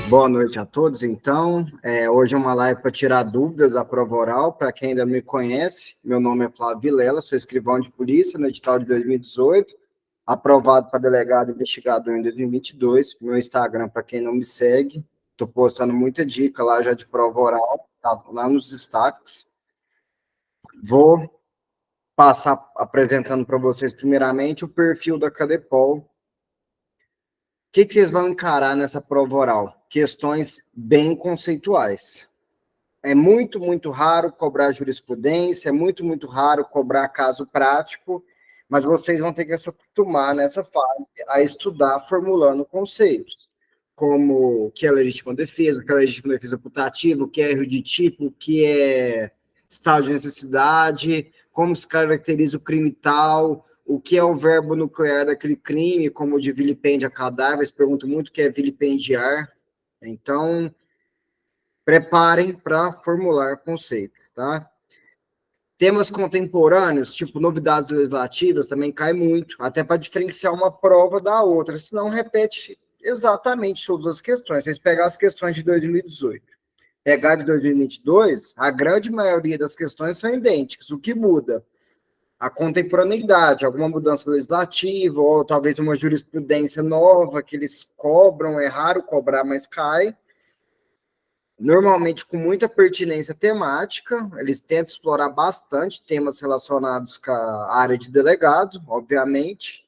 Boa noite a todos, então. Hoje é uma live para tirar dúvidas da prova oral. Para quem ainda me conhece, meu nome é Flávio Vilela, sou escrivão de polícia no edital de 2018, aprovado para delegado investigador em 2022. Meu Instagram, para quem não me segue, estou postando muita dica lá já de prova oral, tá lá nos destaques. Vou passar apresentando para vocês, primeiramente, o perfil da Cadepol. O que vocês vão encarar nessa prova oral? Questões bem conceituais. É muito, muito raro cobrar jurisprudência, é muito, muito raro cobrar caso prático, mas vocês vão ter que se acostumar nessa fase a estudar formulando conceitos, como o que é legítima defesa, o que é legítima defesa putativa, o que é erro de tipo, o que é estado de necessidade, como se caracteriza o crime tal, o que é o verbo nuclear daquele crime, como o de vilipêndio a cadáveres, pergunto muito o que é vilipendiar. Então, preparem para formular conceitos, tá? Temas contemporâneos, tipo novidades legislativas, também cai muito, até para diferenciar uma prova da outra, senão repete exatamente todas as questões. Vocês pegar as questões de 2018, pegar de 2022, a grande maioria das questões são idênticas. O que muda? A contemporaneidade, alguma mudança legislativa, ou talvez uma jurisprudência nova que eles cobram, é raro cobrar, mas cai. Normalmente com muita pertinência temática, eles tentam explorar bastante temas relacionados com a área de delegado, obviamente.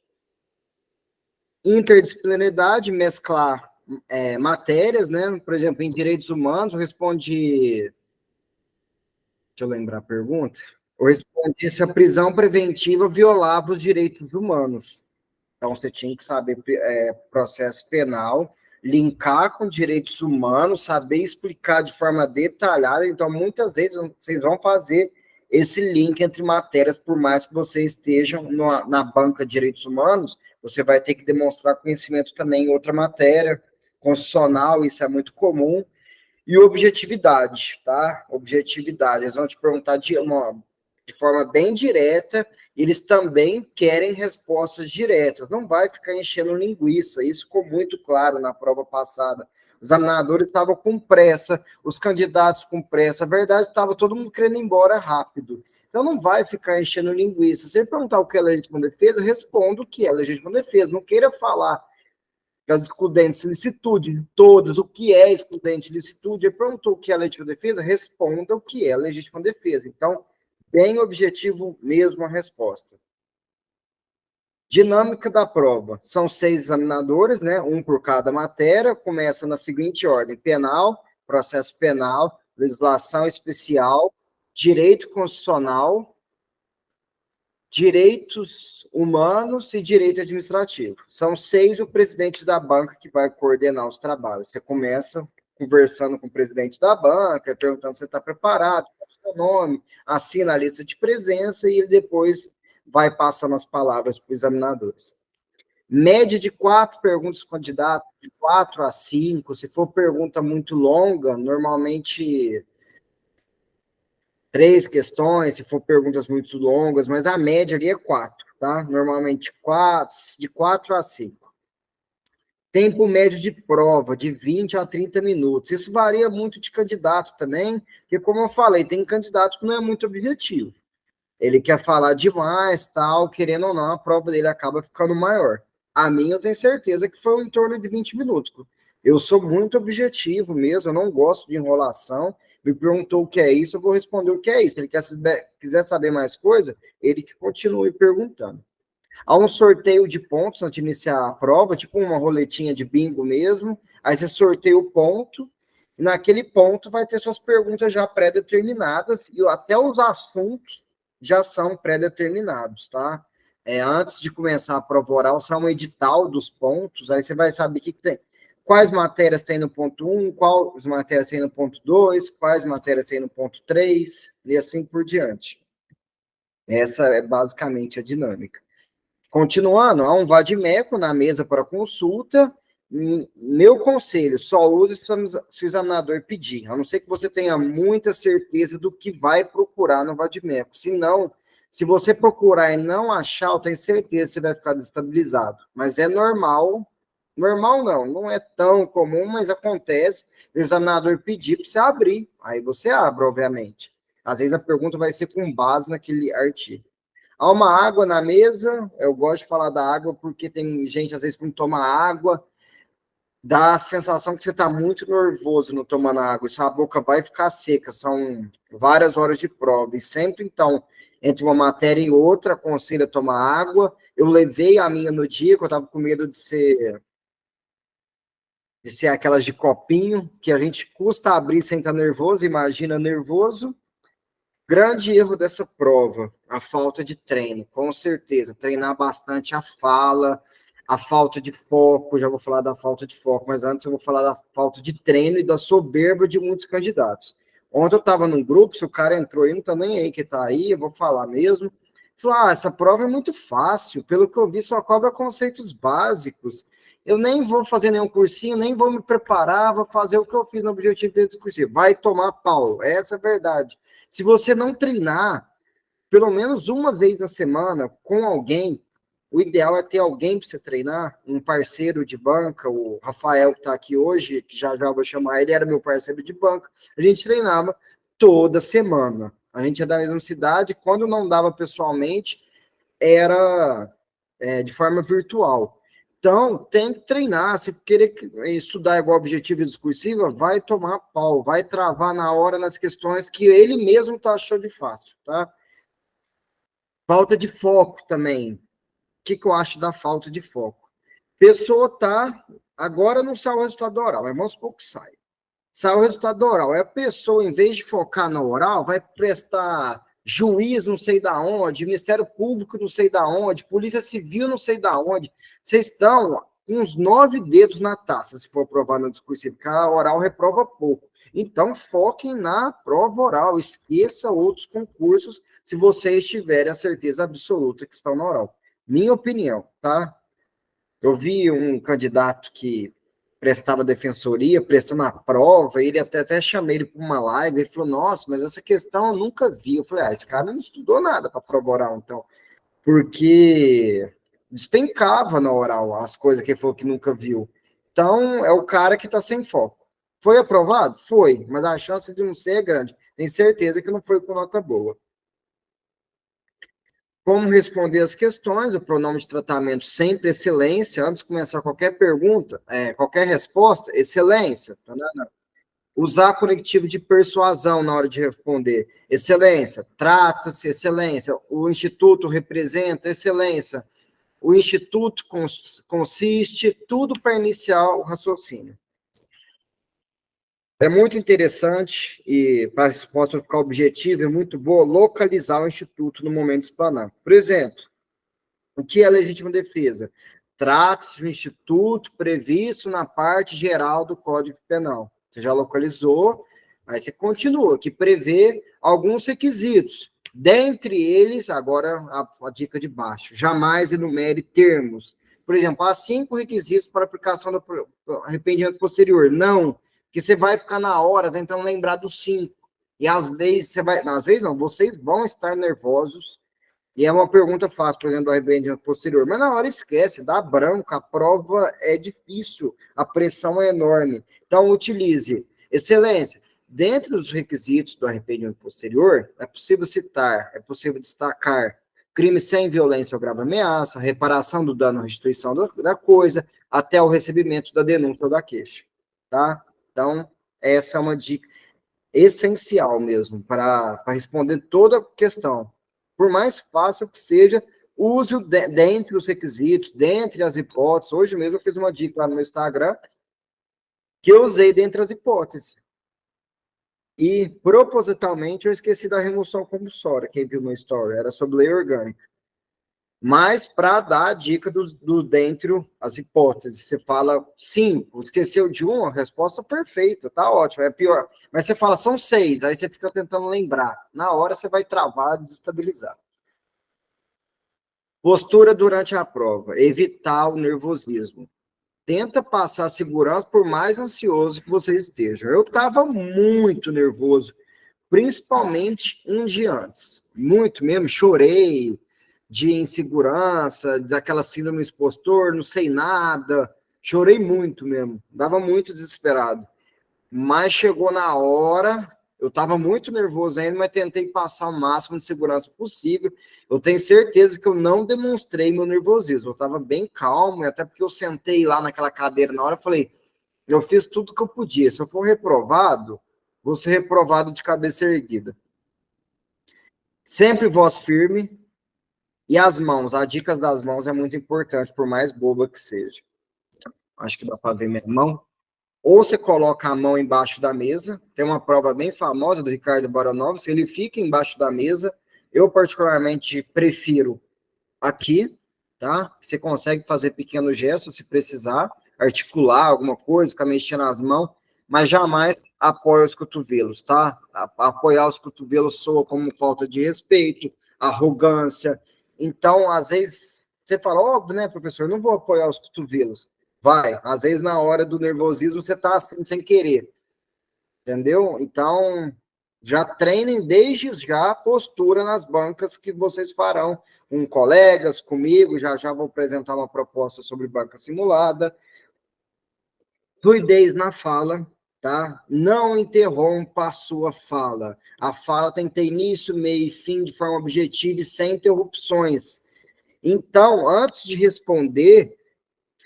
Interdisciplinaridade, mesclar matérias, né? Por exemplo, em direitos humanos, eu respondi... Deixa eu lembrar a pergunta. Eu respondi se a prisão preventiva violava os direitos humanos. Então, você tinha que saber processo penal, linkar com direitos humanos, saber explicar de forma detalhada. Então, muitas vezes, vocês vão fazer esse link entre matérias, por mais que vocês estejam na banca de direitos humanos, você vai ter que demonstrar conhecimento também em outra matéria, constitucional, isso é muito comum. E objetividade, tá? Objetividade. Eles vão te perguntar de forma bem direta, eles também querem respostas diretas, não vai ficar enchendo linguiça, isso ficou muito claro na prova passada. Os examinadores estavam com pressa, os candidatos com pressa, a verdade estava todo mundo querendo ir embora rápido. Então não vai ficar enchendo linguiça. Se ele perguntar o que é legítima defesa, responda o que é legítima defesa, não queira falar das excludentes de licitude, todas, o que é excludente de licitude, ele perguntou o que é legítima defesa, responda o que é legítima defesa. Então, bem objetivo mesmo a resposta. Dinâmica da prova. São 6 examinadores, né? Um por cada matéria. Começa na seguinte ordem: penal, processo penal, legislação especial, direito constitucional, direitos humanos e direito administrativo. São 6 o presidente da banca que vai coordenar os trabalhos. Você começa conversando com o presidente da banca, perguntando se você está preparado, qual é o seu nome, assina a lista de presença e ele depois vai passando as palavras para os examinadores. Média de 4 perguntas por candidato, de 4 a 5. Se for pergunta muito longa, normalmente 3 questões, se for perguntas muito longas, mas a média ali é 4, tá? Normalmente 4, de 4 a 5. Tempo médio de prova, de 20 a 30 minutos. Isso varia muito de candidato também, porque, como eu falei, tem candidato que não é muito objetivo. Ele quer falar demais, tal, querendo ou não, a prova dele acaba ficando maior. A minha, eu tenho certeza que foi em torno de 20 minutos. Eu sou muito objetivo mesmo, eu não gosto de enrolação. Me perguntou o que é isso, eu vou responder o que é isso. Se ele quiser saber mais coisa, ele que continue perguntando. Há um sorteio de pontos antes de iniciar a prova, tipo uma roletinha de bingo mesmo. Aí você sorteia o ponto, e naquele ponto vai ter suas perguntas já pré-determinadas, e até os assuntos já são pré-determinados, tá? Antes de começar a prova oral, sai um edital dos pontos, aí você vai saber o que tem. Quais matérias tem no ponto 1, quais matérias tem no ponto 2, quais matérias tem no ponto 3, e assim por diante. Essa é basicamente a dinâmica. Continuando, há um vadimeco na mesa para consulta. Meu conselho, só use se o examinador pedir, a não ser que você tenha muita certeza do que vai procurar no vadimeco. Se não, se você procurar e não achar, eu tenho certeza que você vai ficar desestabilizado. Mas é normal Normal não é tão comum, mas acontece. O examinador pedir para você abrir, aí você abre, obviamente. Às vezes a pergunta vai ser com base naquele artigo. Há uma água na mesa, eu gosto de falar da água porque tem gente, às vezes, que não toma água, dá a sensação que você está muito nervoso não tomando água, e sua boca vai ficar seca, são várias horas de prova, e sempre, então, entre uma matéria e outra, aconselho a tomar água. Eu levei a minha no dia, que eu estava com medo de ser aquelas de copinho, que a gente custa abrir sem estar nervoso, imagina nervoso. Grande erro dessa prova, a falta de treino, com certeza. Treinar bastante a fala, a falta de foco, já vou falar da falta de foco, mas antes eu vou falar da falta de treino e da soberba de muitos candidatos. Ontem eu estava num grupo, se o cara entrou aí, não tá nem aí que tá aí, eu vou falar mesmo. Falou, essa prova é muito fácil, pelo que eu vi, só cobra conceitos básicos. Eu nem vou fazer nenhum cursinho, nem vou me preparar, vou fazer o que eu fiz no objetivo discursivo. Vai tomar pau, essa é a verdade. Se você não treinar, pelo menos uma vez na semana, com alguém, o ideal é ter alguém para você treinar, um parceiro de banca, o Rafael, que está aqui hoje, que já vou chamar, ele era meu parceiro de banca, a gente treinava toda semana. A gente é da mesma cidade, quando não dava pessoalmente, era de forma virtual. Então, tem que treinar. Se querer estudar igual objetivo discursiva, vai tomar pau, vai travar na hora nas questões que ele mesmo tá achando de fácil, tá? Falta de foco também. O que eu acho da falta de foco? Pessoa tá, agora não sai o resultado oral, mas vamos supor que sai. Sai o resultado oral. É a pessoa, em vez de focar na oral, vai prestar juiz não sei da onde, Ministério Público não sei da onde, Polícia Civil não sei da onde. Vocês estão com uns 9 dedos na taça, se for aprovar na discursiva, porque a oral reprova pouco. Então, foquem na prova oral, esqueça outros concursos se vocês tiverem a certeza absoluta que estão na oral. Minha opinião, tá? Eu vi um candidato que prestava defensoria, prestando a prova, ele até chamei ele para uma live, ele falou, nossa, mas essa questão eu nunca vi. Eu falei, esse cara não estudou nada para prova oral, então, porque despencava na oral as coisas que ele falou que nunca viu. Então, é o cara que está sem foco. Foi aprovado? Foi, mas a chance de não ser é grande. Tem certeza que não foi com nota boa. Como responder as questões, o pronome de tratamento sempre excelência, antes de começar qualquer pergunta, qualquer resposta, excelência. Usar conectivo de persuasão na hora de responder, excelência. Trata-se, excelência. O instituto representa, excelência. O instituto consiste, tudo para iniciar o raciocínio. É muito interessante e para a resposta ficar objetiva, é muito boa localizar o instituto no momento de explanar. Por exemplo, o que é legítima defesa? Trata-se de um instituto previsto na parte geral do Código Penal. Você já localizou, aí você continua, que prevê alguns requisitos. Dentre eles, agora a dica de baixo, jamais enumere termos. Por exemplo, há 5 requisitos para aplicação do arrependimento posterior. Não, que você vai ficar na hora tentando lembrar dos 5. E às vezes você vai, às vezes não, vocês vão estar nervosos. E é uma pergunta fácil, por exemplo, do arrependimento posterior. Mas na hora esquece, dá branco, a prova é difícil, a pressão é enorme. Então, utilize. Excelência, dentre os requisitos do arrependimento posterior, é possível citar, é possível destacar crime sem violência ou grave ameaça, reparação do dano ou restituição da coisa, até o recebimento da denúncia ou da queixa. Tá? Então, essa é uma dica essencial mesmo para responder toda a questão. Por mais fácil que seja, use dentre os requisitos, dentre as hipóteses. Hoje mesmo eu fiz uma dica lá no meu Instagram que eu usei dentre as hipóteses. E, propositalmente, eu esqueci da remoção compulsória, quem viu no story, era sobre lei orgânica. Mas, para dar a dica do dentro as hipóteses, você fala 5, esqueceu de um, a resposta perfeita, tá ótimo, é pior. Mas você fala, são 6, aí você fica tentando lembrar. Na hora você vai travar, desestabilizar. Postura durante a prova, evitar o nervosismo. Tenta passar segurança por mais ansioso que você esteja. Eu estava muito nervoso, principalmente um dia antes. Muito mesmo, chorei de insegurança, daquela síndrome expostor, não sei nada. Chorei muito mesmo, dava muito desesperado. Mas chegou na hora, eu estava muito nervoso ainda, mas tentei passar o máximo de segurança possível. Eu tenho certeza que eu não demonstrei meu nervosismo, eu estava bem calmo, até porque eu sentei lá naquela cadeira na hora e falei, eu fiz tudo que eu podia. Se eu for reprovado, vou ser reprovado de cabeça erguida. Sempre voz firme e as mãos. A dica das mãos é muito importante, por mais boba que seja. Acho que dá para ver minha mão. Ou você coloca a mão embaixo da mesa. Tem uma prova bem famosa do Ricardo Baranovski, ele fica embaixo da mesa. Eu, particularmente, prefiro aqui, tá? Você consegue fazer pequenos gestos se precisar, articular alguma coisa, ficar mexendo as mãos, mas jamais apoia os cotovelos, tá? Apoiar os cotovelos soa como falta de respeito, arrogância. Então, às vezes, você fala, óbvio, né, professor, não vou apoiar os cotovelos. Vai, às vezes na hora do nervosismo você tá assim, sem querer, entendeu? Então, já treinem desde já a postura nas bancas que vocês farão com colegas, comigo, já vou apresentar uma proposta sobre banca simulada. Fluidez na fala, tá? Não interrompa a sua fala. A fala tem que ter início, meio e fim de forma objetiva e sem interrupções. Então, antes de responder,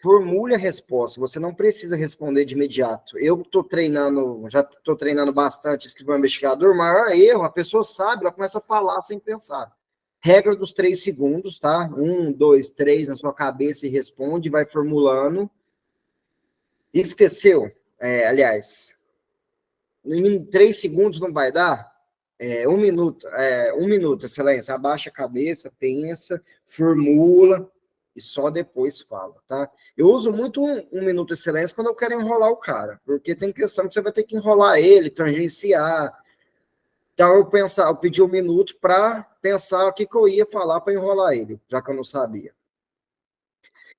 formule a resposta. Você não precisa responder de imediato. Eu estou treinando, já estou treinando bastante escrivão investigador. O maior erro, a pessoa sabe, ela começa a falar sem pensar. Regra dos 3 segundos, tá? 1, 2, 3 na sua cabeça e responde, vai formulando. Esqueceu? Aliás, em 3 segundos não vai dar? 1 minuto, excelência. Abaixa a cabeça, pensa, formula e só depois fala, tá? Eu uso muito um minuto de silêncio quando eu quero enrolar o cara, porque tem questão que você vai ter que enrolar ele, tangenciar. Então eu pedi 1 minuto para pensar o que eu ia falar para enrolar ele, já que eu não sabia.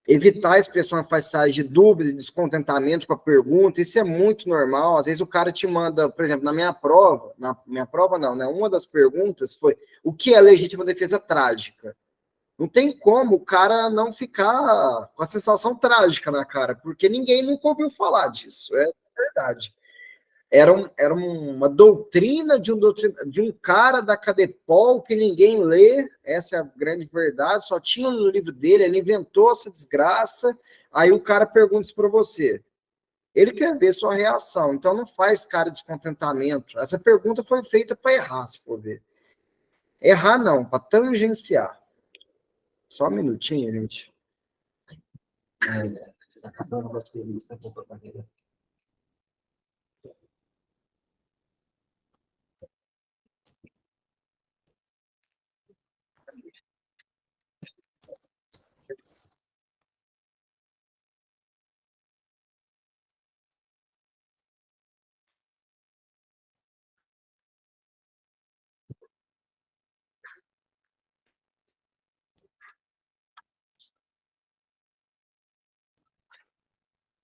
Evitar expressões faciais de dúvida, de descontentamento com a pergunta, isso é muito normal. Às vezes o cara te manda, por exemplo, na minha prova não, né? Uma das perguntas foi: o que é legítima defesa trágica? Não tem como o cara não ficar com a sensação trágica na cara, porque ninguém nunca ouviu falar disso, é verdade. Era uma doutrina de um cara da Cadepol que ninguém lê, essa é a grande verdade, só tinha no livro dele, ele inventou essa desgraça, aí o cara pergunta isso para você. Ele quer ver sua reação, então não faz cara de descontentamento. Essa pergunta foi feita para errar, se for ver. Errar não, para tangenciar. Só um minutinho, gente. Tá acabando a bateria, isso é pouca carreira.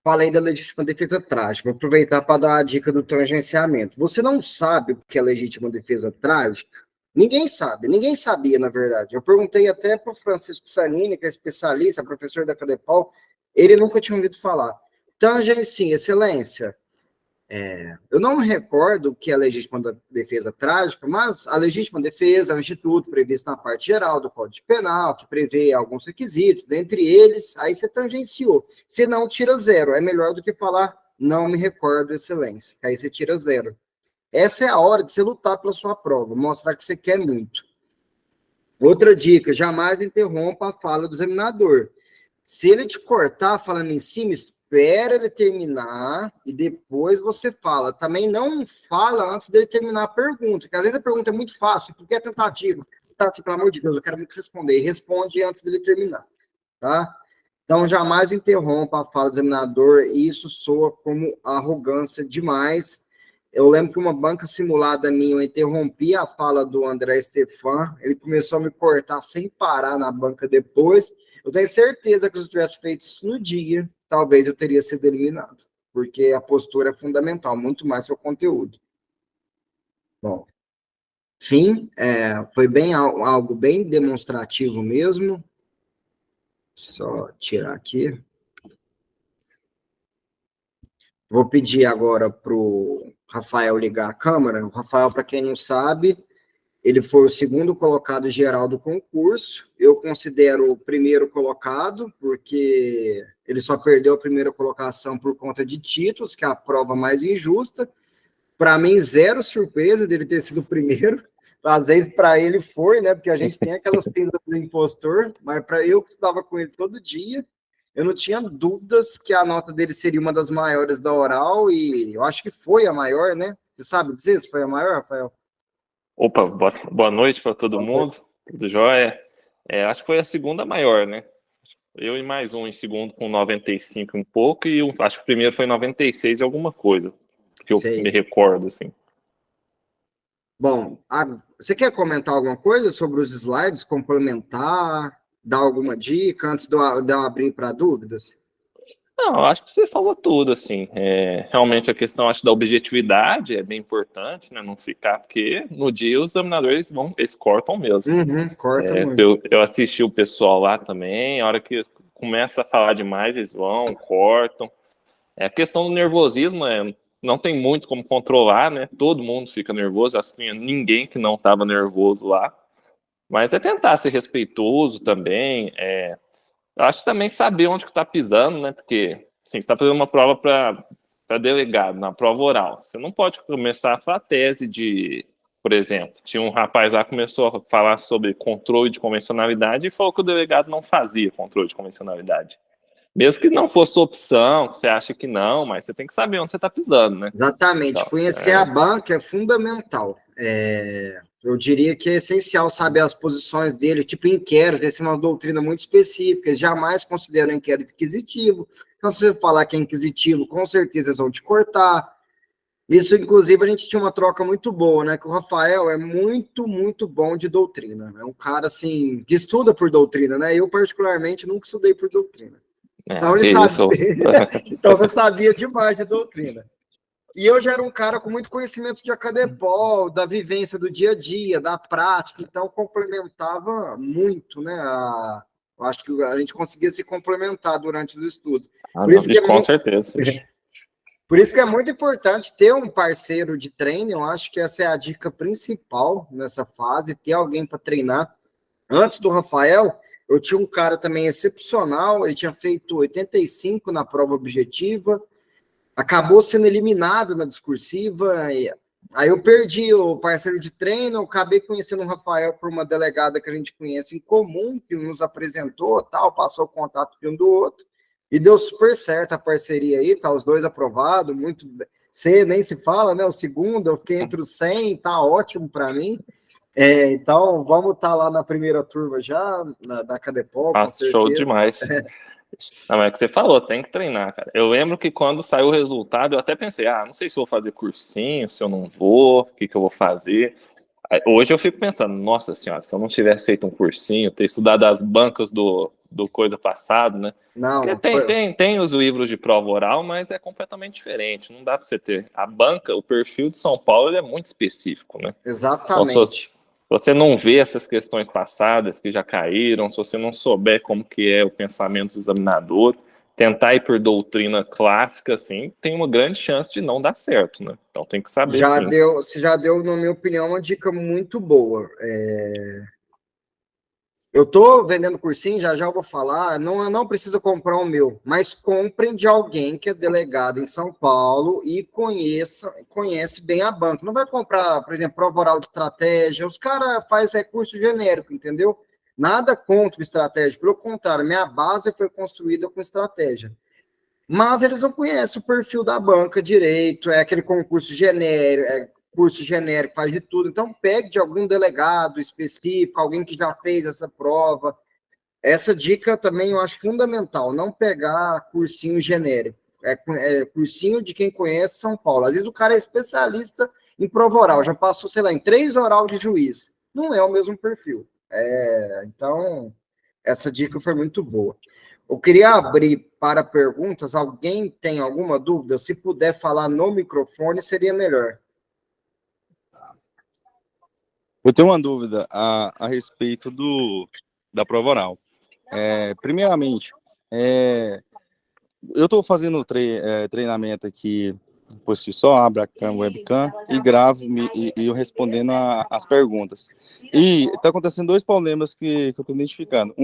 Falei da legítima defesa trágica. Vou aproveitar para dar a dica do tangenciamento. Você não sabe o que é legítima defesa trágica? Ninguém sabe, ninguém sabia, na verdade. Eu perguntei até para o Francisco Sanini, que é especialista, professor da Cadepol, ele nunca tinha ouvido falar. Tangencia, excelência. Eu não me recordo o que é a legítima defesa trágica, mas a legítima defesa é um instituto previsto na parte geral do Código Penal, que prevê alguns requisitos, dentre eles, aí você tangenciou. Se não, tira zero. É melhor do que falar, não me recordo, excelência. Aí você tira zero. Essa é a hora de você lutar pela sua prova, mostrar que você quer muito. Outra dica, jamais interrompa a fala do examinador. Se ele te cortar falando em cima, espera ele terminar e depois você fala. Também não fala antes dele terminar a pergunta, porque às vezes a pergunta é muito fácil, porque é tentativa. Tá, assim, pelo amor de Deus, eu quero muito responder. Responde antes dele terminar, tá? Então, jamais interrompa a fala do examinador, e isso soa como arrogância demais. Eu lembro que uma banca simulada minha, eu interrompi a fala do André Stefan, ele começou a me cortar sem parar na banca depois. Eu tenho certeza que se eu tivesse feito isso no dia, talvez eu teria sido eliminado, porque a postura é fundamental, muito mais que o conteúdo. Bom, enfim, foi algo bem demonstrativo mesmo. Só tirar aqui. Vou pedir agora para o Rafael ligar a câmera. O Rafael, para quem não sabe, ele foi o segundo colocado geral do concurso. Eu considero o primeiro colocado, porque ele só perdeu a primeira colocação por conta de títulos, que é a prova mais injusta. Para mim, zero surpresa dele ter sido o primeiro. Às vezes, para ele foi, né? Porque a gente tem aquelas tendas do impostor, mas para eu que estava com ele todo dia, eu não tinha dúvidas que a nota dele seria uma das maiores da oral, e eu acho que foi a maior, né? Você sabe dizer se foi a maior, Rafael? Opa, boa noite para todo mundo, tudo jóia? Acho que foi a segunda maior, né? Eu e mais um em segundo com 95 um pouco, e acho que o primeiro foi 96 e alguma coisa, que eu me recordo, assim. Bom, você quer comentar alguma coisa sobre os slides, complementar, dar alguma dica antes de eu abrir para dúvidas? Não, acho que você falou tudo, assim. Realmente a questão, acho, da objetividade é bem importante, né? Não ficar, porque no dia os examinadores eles cortam mesmo. Corta muito. Eu assisti o pessoal lá também, a hora que começa a falar demais, eles cortam. A questão do nervosismo não tem muito como controlar, né? Todo mundo fica nervoso, acho que não tinha ninguém que não estava nervoso lá. Mas é tentar ser respeitoso também, acho também saber onde que está pisando, né? Porque assim, você está fazendo uma prova para delegado, na prova oral. Você não pode começar a falar tese de, por exemplo, tinha um rapaz lá que começou a falar sobre controle de convencionalidade e falou que o delegado não fazia controle de convencionalidade. Mesmo que não fosse opção, que você acha que não, mas você tem que saber onde você está pisando, né? Exatamente. Então, Conhecer a banca é fundamental. Eu diria que é essencial saber as posições dele, tipo inquérito, essa é uma doutrina muito específica, eles jamais consideram inquérito inquisitivo. Então, se você falar que é inquisitivo, com certeza eles vão te cortar. Isso, inclusive, a gente tinha uma troca muito boa, né? Que o Rafael é muito, muito bom de doutrina. É um cara, assim, que estuda por doutrina, né? Eu, particularmente, nunca estudei por doutrina. Então, ele sabia. Então, você sabia demais de doutrina. E eu já era um cara com muito conhecimento de Acadepol, da vivência do dia a dia, da prática, então complementava muito, né? Eu acho que a gente conseguia se complementar durante os estudos. Com certeza. Por isso que é muito importante ter um parceiro de treino, eu acho que essa é a dica principal nessa fase, ter alguém para treinar. Antes do Rafael, eu tinha um cara também excepcional, ele tinha feito 85 na prova objetiva, acabou sendo eliminado na discursiva, aí eu perdi o parceiro de treino, eu acabei conhecendo o Rafael por uma delegada que a gente conhece em comum, que nos apresentou, tal, passou o contato de um do outro, e deu super certo a parceria aí, tá os dois aprovados, muito bem. Você nem se fala, né? O segundo, eu fiquei entre os 100, tá ótimo para mim. Então, vamos estar lá na primeira turma já, da Cadepol, com certeza. Show demais. Não, é o que você falou, tem que treinar, cara. Eu lembro que quando saiu o resultado, eu até pensei, não sei se vou fazer cursinho, se eu não vou, o que eu vou fazer. Hoje eu fico pensando, nossa senhora, se eu não tivesse feito um cursinho, ter estudado as bancas do coisa passado, né? Não, tem os livros de prova oral, mas é completamente diferente. Não dá para você ter. A banca, o perfil de São Paulo, ele é muito específico, né? Exatamente. Então, se você não vê essas questões passadas que já caíram, se você não souber como que é o pensamento do examinador, tentar ir por doutrina clássica, assim, tem uma grande chance de não dar certo, né? Então tem que saber, sim. Você já deu, na minha opinião, uma dica muito boa. Eu estou vendendo cursinho, já eu vou falar, não precisa comprar o meu, mas comprem de alguém que é delegado em São Paulo e conhece bem a banca. Não vai comprar, por exemplo, prova oral de estratégia, os caras fazem recurso genérico, entendeu? Nada contra o estratégia, pelo contrário, minha base foi construída com estratégia. Mas eles não conhecem o perfil da banca direito, é aquele concurso genérico, curso genérico, faz de tudo. Então, pegue de algum delegado específico, alguém que já fez essa prova. Essa dica também eu acho fundamental, não pegar cursinho genérico. Cursinho de quem conhece São Paulo. Às vezes o cara é especialista em prova oral, já passou, sei lá, em 3 oral de juiz. Não é o mesmo perfil. Então, essa dica foi muito boa. Eu queria abrir para perguntas. Alguém tem alguma dúvida? Se puder falar no microfone, seria melhor. Eu tenho uma dúvida a respeito da prova oral. Primeiramente, eu estou fazendo treinamento aqui por si só, abro a webcam e gravo e eu respondendo as perguntas. E está acontecendo dois problemas que eu estou identificando.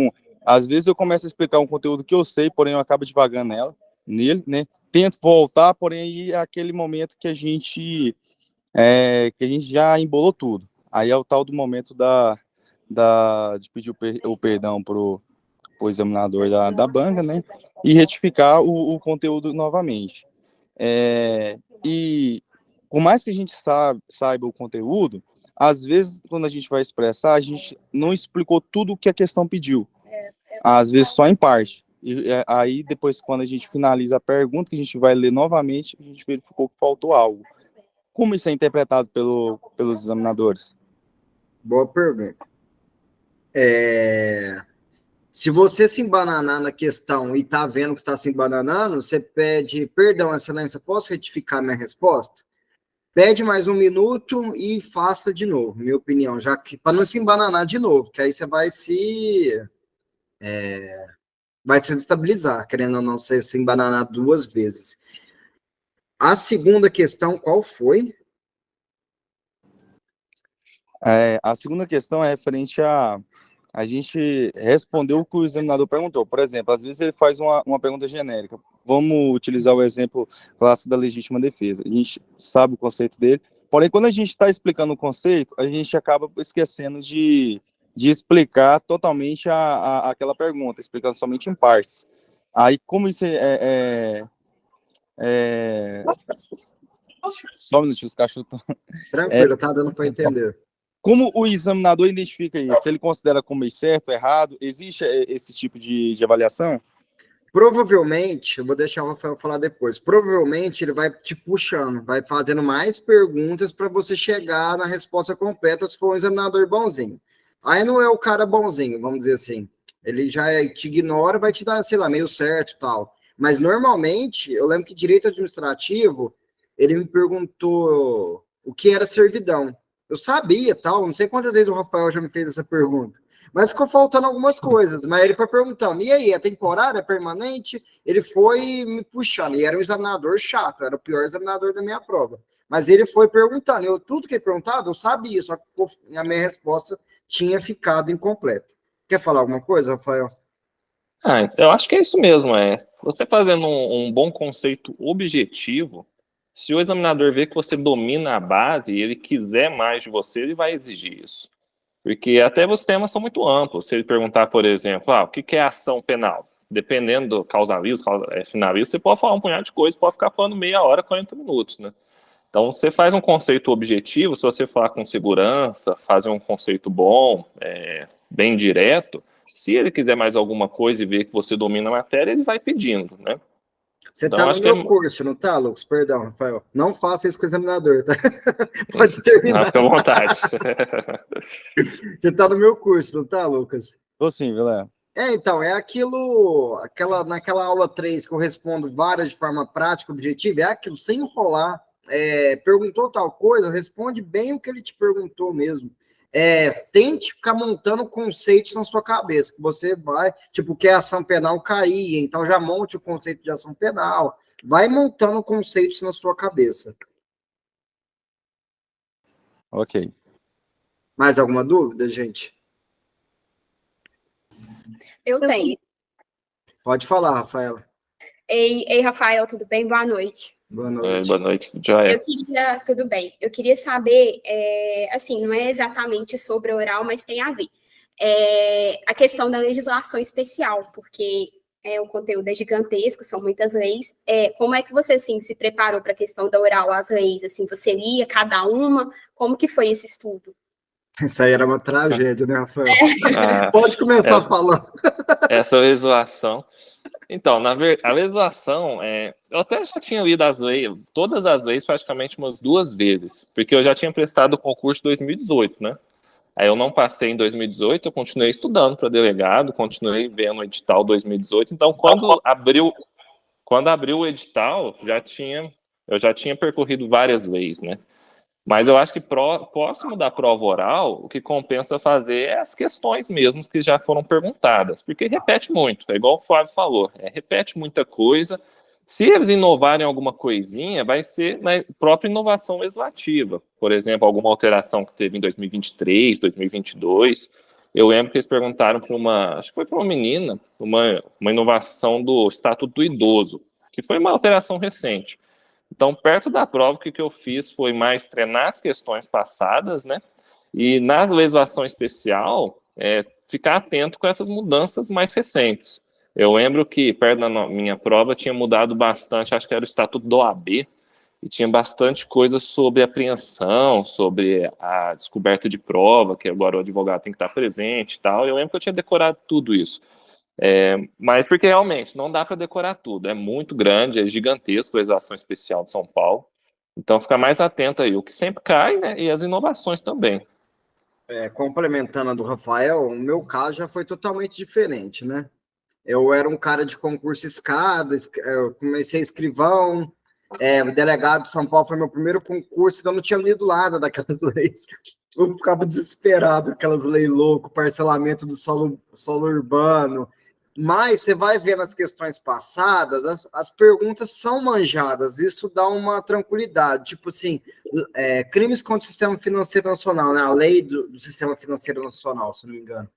Às vezes eu começo a explicar um conteúdo que eu sei, porém eu acabo devagando nele, né? Tento voltar, porém aí é aquele momento que a gente já embolou tudo. Aí é o tal do momento de pedir o perdão pro examinador da banca, né? E retificar o conteúdo novamente. E por mais que a gente saiba o conteúdo, às vezes, quando a gente vai expressar, a gente não explicou tudo o que a questão pediu. Às vezes, só em parte. E aí, depois, quando a gente finaliza a pergunta, que a gente vai ler novamente, a gente verificou que faltou algo. Como isso é interpretado pelos examinadores? Boa pergunta. Se você se embananar na questão e tá vendo que está se embananando, você pede, perdão, excelência, posso retificar minha resposta? Pede mais um minuto e faça de novo, minha opinião, já que para não se embananar de novo, que aí você vai se desestabilizar, querendo ou não se embananar duas vezes. A segunda questão, qual foi? A segunda questão é referente a gente responder o que o examinador perguntou. Por exemplo, às vezes ele faz uma pergunta genérica. Vamos utilizar o exemplo clássico da legítima defesa. A gente sabe o conceito dele, porém, quando a gente está explicando o conceito, a gente acaba esquecendo de explicar totalmente aquela pergunta, explicando somente em partes. Aí, como isso Só um minutinho, os cachorros estão... Tranquilo, tá dando para entender. Como o examinador identifica isso? Ele considera como certo, errado? Existe esse tipo de avaliação? Provavelmente, eu vou deixar o Rafael falar depois, provavelmente ele vai te puxando, vai fazendo mais perguntas para você chegar na resposta completa se for um examinador bonzinho. Aí não é o cara bonzinho, vamos dizer assim. Ele já te ignora, vai te dar, sei lá, meio certo e tal. Mas normalmente, eu lembro que direito administrativo, ele me perguntou o que era servidão. Eu sabia, tal, não sei quantas vezes o Rafael já me fez essa pergunta. Mas ficou faltando algumas coisas. Mas ele foi perguntando, e aí, é temporário, é permanente? Ele foi me puxando, e era um examinador chato, era o pior examinador da minha prova. Mas ele foi perguntando, tudo que ele perguntava, eu sabia, só que a minha resposta tinha ficado incompleta. Quer falar alguma coisa, Rafael? Eu acho que é isso mesmo, você fazendo um bom conceito objetivo, se o examinador vê que você domina a base e ele quiser mais de você, ele vai exigir isso. Porque até os temas são muito amplos. Se ele perguntar, por exemplo, o que é ação penal? Dependendo do causalismo, finalismo, você pode falar um punhado de coisas, pode ficar falando meia hora, 40 minutos, né? Então, você faz um conceito objetivo, se você falar com segurança, fazer um conceito bom, bem direto, se ele quiser mais alguma coisa e ver que você domina a matéria, ele vai pedindo, né? Você Então, tá acho no que meu curso, não tá, Lucas? Perdão, Rafael. Não faça isso com o examinador, tá? Pode terminar. Fica à vontade. Você tá no meu curso, não tá, Lucas? Tô sim, Vilela. Então, é naquela aula 3 que eu respondo várias de forma prática, objetiva, é aquilo, sem enrolar. Perguntou tal coisa, responde bem o que ele te perguntou mesmo. Tente ficar montando conceitos na sua cabeça, que você vai, tipo, que é ação penal cair, então já monte o conceito de ação penal, vai montando conceitos na sua cabeça. Ok. Mais alguma dúvida, gente? Eu tenho. Pode falar, Rafaela. Ei, Rafael, tudo bem? Boa noite. Boa noite. Boa noite, Joia. Tudo bem. Eu queria saber, assim, não é exatamente sobre oral, mas tem a ver. A questão da legislação especial, porque o conteúdo é gigantesco, são muitas leis. Como é que você, assim, se preparou para a questão da oral, as leis? Assim, você lia cada uma? Como que foi esse estudo? Isso aí era uma tragédia, né, Rafael? Pode começar falando. Essa legislação. Então, a legislação, eu até já tinha lido todas as leis praticamente umas 2 vezes, porque eu já tinha prestado o concurso em 2018, né? Aí eu não passei em 2018, eu continuei estudando para delegado, continuei vendo o edital 2018, então quando abriu o edital, eu já tinha percorrido várias leis, né? Mas eu acho que próximo da prova oral, o que compensa fazer é as questões mesmo que já foram perguntadas, porque repete muito, é igual o Flávio falou, repete muita coisa. Se eles inovarem alguma coisinha, vai ser na própria inovação legislativa. Por exemplo, alguma alteração que teve em 2023, 2022. Eu lembro que eles perguntaram para acho que foi para uma menina, uma inovação do Estatuto do Idoso, que foi uma alteração recente. Então, perto da prova, o que eu fiz foi mais treinar as questões passadas, né? E na legislação especial, ficar atento com essas mudanças mais recentes. Eu lembro que perto da minha prova tinha mudado bastante, acho que era o Estatuto do OAB, e tinha bastante coisa sobre apreensão, sobre a descoberta de prova, que agora o advogado tem que estar presente e tal. Eu lembro que eu tinha decorado tudo isso. Mas porque realmente não dá para decorar tudo, é muito grande, é gigantesco a legislação especial de São Paulo, então fica mais atento aí, o que sempre cai, né, e as inovações também. Complementando a do Rafael, o meu caso já foi totalmente diferente, né? Eu era um cara de concurso escada, eu comecei escrivão, delegado de São Paulo foi meu primeiro concurso, então eu não tinha lido nada daquelas leis. Eu ficava desesperado, aquelas leis loucas, parcelamento do solo urbano. Mas você vai ver nas questões passadas, as perguntas são manjadas, isso dá uma tranquilidade. Tipo assim, crimes contra o sistema financeiro nacional, né? A lei do sistema financeiro nacional, se não me engano.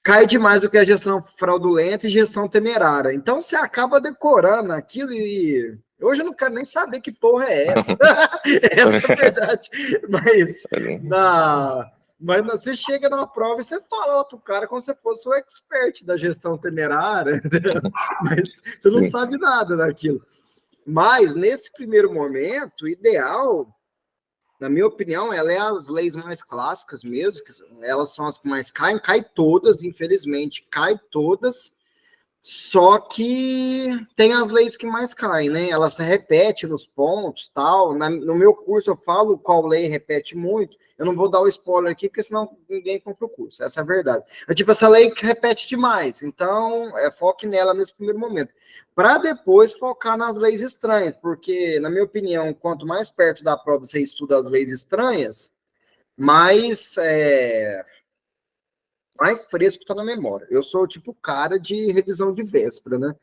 Cai demais do que a gestão fraudulenta e gestão temerária. Então você acaba decorando aquilo e hoje eu não quero nem saber que porra é essa. É verdade. Mas você chega numa prova e você fala lá pro cara como se fosse o expert da gestão temerária, mas você não sabe nada daquilo. Mas, nesse primeiro momento, o ideal, na minha opinião, ela é as leis mais clássicas mesmo, que elas são as que mais caem, cai todas, infelizmente, cai todas, só que tem as leis que mais caem, né? Ela se repete nos pontos, tal. No meu curso eu falo qual lei repete muito. Eu não vou dar o spoiler aqui, porque senão ninguém compra o curso. Essa é a verdade. É tipo essa lei que repete demais. Então, foque nela nesse primeiro momento. Para depois focar nas leis estranhas, porque, na minha opinião, quanto mais perto da prova você estuda as leis estranhas, mais fresco está na memória. Eu sou tipo cara de revisão de véspera, né?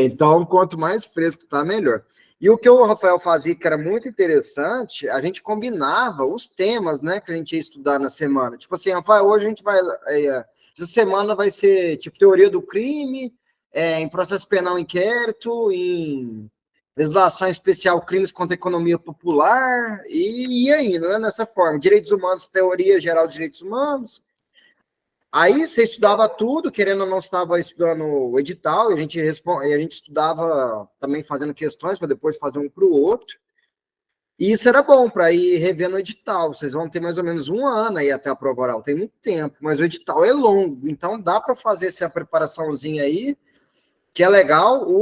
Então, quanto mais fresco está, melhor. E o que o Rafael fazia, que era muito interessante, a gente combinava os temas, né, que a gente ia estudar na semana. Tipo assim, Rafael, hoje a gente vai... essa semana vai ser, tipo, teoria do crime, em processo penal inquérito, em legislação especial, crimes contra a economia popular, e aí, né, nessa forma. Direitos humanos, teoria geral de direitos humanos. Aí você estudava tudo, querendo ou não, estava estudando o edital, e a gente estudava também fazendo questões para depois fazer um para o outro. E isso era bom para ir revendo o edital. Vocês vão ter mais ou menos um ano aí até a prova oral, tem muito tempo, mas o edital é longo, então dá para fazer essa preparaçãozinha aí, que é legal. O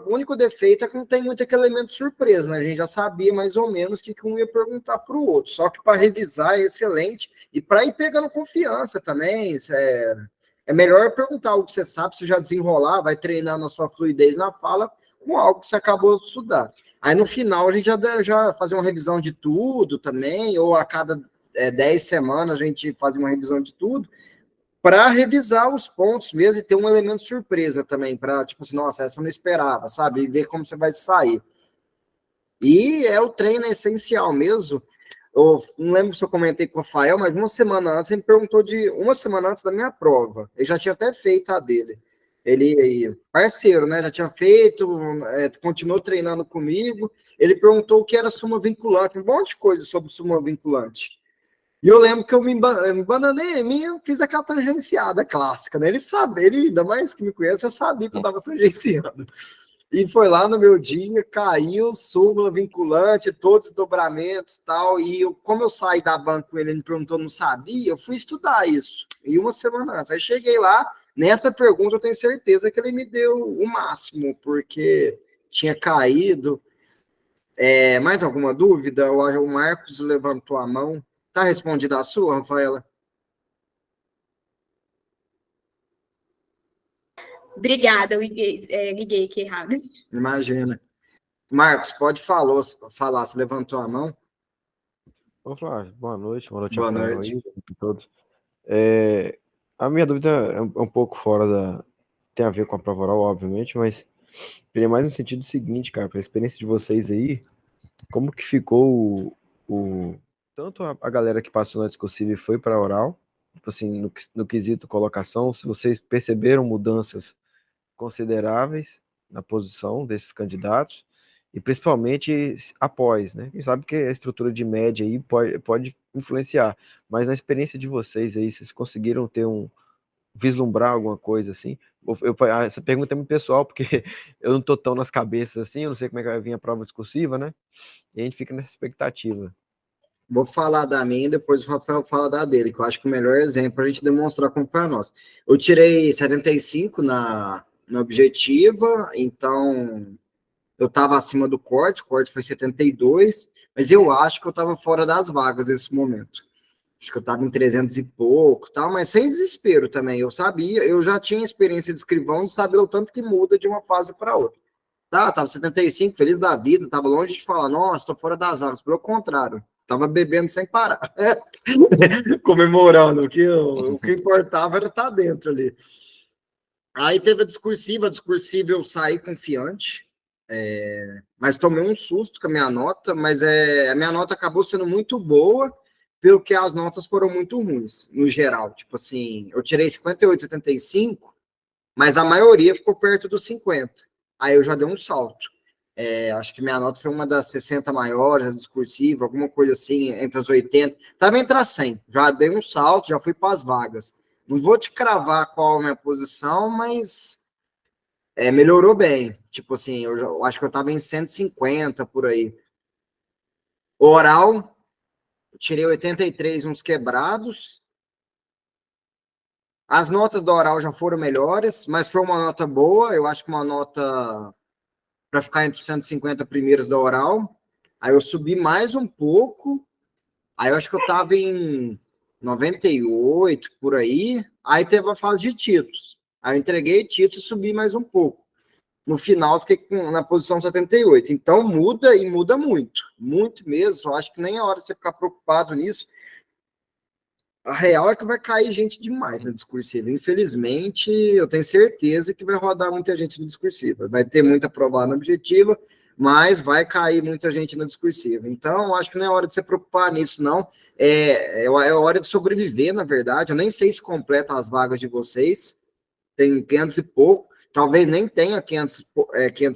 único defeito é que não tem muito aquele elemento surpresa, né? A gente já sabia mais ou menos o que um ia perguntar para o outro. Só que para revisar é excelente e para ir pegando confiança também. É melhor perguntar algo que você sabe, você já desenrolar, vai treinar na sua fluidez na fala com algo que você acabou de estudar. Aí no final a gente já fazer uma revisão de tudo também, ou a cada 10 semanas a gente faz uma revisão de tudo, para revisar os pontos mesmo e ter um elemento surpresa também, para, tipo assim, nossa, essa eu não esperava, sabe? E ver como você vai sair. E o treino é essencial mesmo. Eu não lembro se eu comentei com o Rafael, mas uma semana antes, ele me perguntou uma semana antes da minha prova. Ele já tinha até feito a dele. Ele, parceiro, né? Já tinha feito, continuou treinando comigo. Ele perguntou o que era súmula vinculante, um monte de coisa sobre súmula vinculante. E eu lembro que eu me bananei, eu fiz aquela tangenciada clássica, né? Ele, ainda mais que me conhece, já sabia que eu estava tangenciando. E foi lá no meu dia, caiu, súmula vinculante, todos os dobramentos e tal. E como eu saí da banca com ele me perguntou, não sabia, eu fui estudar isso. E uma semana antes. Aí cheguei lá, nessa pergunta eu tenho certeza que ele me deu o máximo, porque tinha caído. Mais alguma dúvida? O Marcos levantou a mão. Tá respondida a sua, Rafaela? Obrigada, eu liguei aqui errado. Imagina. Marcos, pode falar, você levantou a mão? Ô, Flávio, boa noite, Boa Rafael noite. aí, a todos. A minha dúvida é um pouco fora da. Tem a ver com a prova oral, obviamente, mas seria mais no sentido seguinte, cara, para a experiência de vocês aí, como que ficou tanto a galera que passou na discursiva e foi para a oral, tipo assim, no quesito colocação, se vocês perceberam mudanças consideráveis na posição desses candidatos, e principalmente após, né? Quem sabe que a estrutura de média aí pode influenciar, mas na experiência de vocês aí, vocês conseguiram ter vislumbrar alguma coisa assim? Essa pergunta é muito pessoal, porque eu não tô tão nas cabeças assim, eu não sei como é que vai vir a prova discursiva, né? E a gente fica nessa expectativa. Vou falar da minha e depois o Rafael fala da dele, que eu acho que o melhor exemplo para a gente demonstrar como foi a nossa. Eu tirei 75 na objetiva, então eu estava acima do corte, o corte foi 72, mas eu acho que eu estava fora das vagas nesse momento. Acho que eu estava em 300 e pouco, tal, mas sem desespero também. Eu sabia, eu já tinha experiência de escrivão, de saber o tanto que muda de uma fase para outra. Tá, tava 75, feliz da vida, tava longe de falar, nossa, tô fora das vagas. Pelo contrário, tava bebendo sem parar, comemorando, o que importava era estar dentro ali. Aí teve a discursiva eu saí confiante, mas tomei um susto com a minha nota, mas a minha nota acabou sendo muito boa, pelo que as notas foram muito ruins, no geral. Tipo assim, eu tirei 58, 75, mas a maioria ficou perto dos 50. Aí eu já dei um salto. Acho que minha nota foi uma das 60 maiores, a discursiva, alguma coisa assim, entre as 80. Estava entre as 100. Já dei um salto, já fui para as vagas. Não vou te cravar qual a minha posição, mas melhorou bem. Tipo assim, eu acho que eu estava em 150 por aí. Oral, tirei 83 uns quebrados. As notas do oral já foram melhores, mas foi uma nota boa. Eu acho que uma nota para ficar entre os 150 primeiros da oral. Aí eu subi mais um pouco. Aí eu acho que eu estava em 98 por aí. Aí teve a fase de títulos. Aí eu entreguei títulos e subi mais um pouco. No final, eu fiquei na posição 78. Então, muda e muda muito. Muito mesmo. Eu acho que nem é hora de você ficar preocupado nisso. A real é que vai cair gente demais na discursiva. Infelizmente, eu tenho certeza que vai rodar muita gente na discursiva. Vai ter muita aprovada na objetiva, mas vai cair muita gente na discursiva. Então, acho que não é hora de se preocupar nisso, não. É hora de sobreviver, na verdade. Eu nem sei se completa as vagas de vocês. Tem 500 e pouco. Talvez nem tenha 500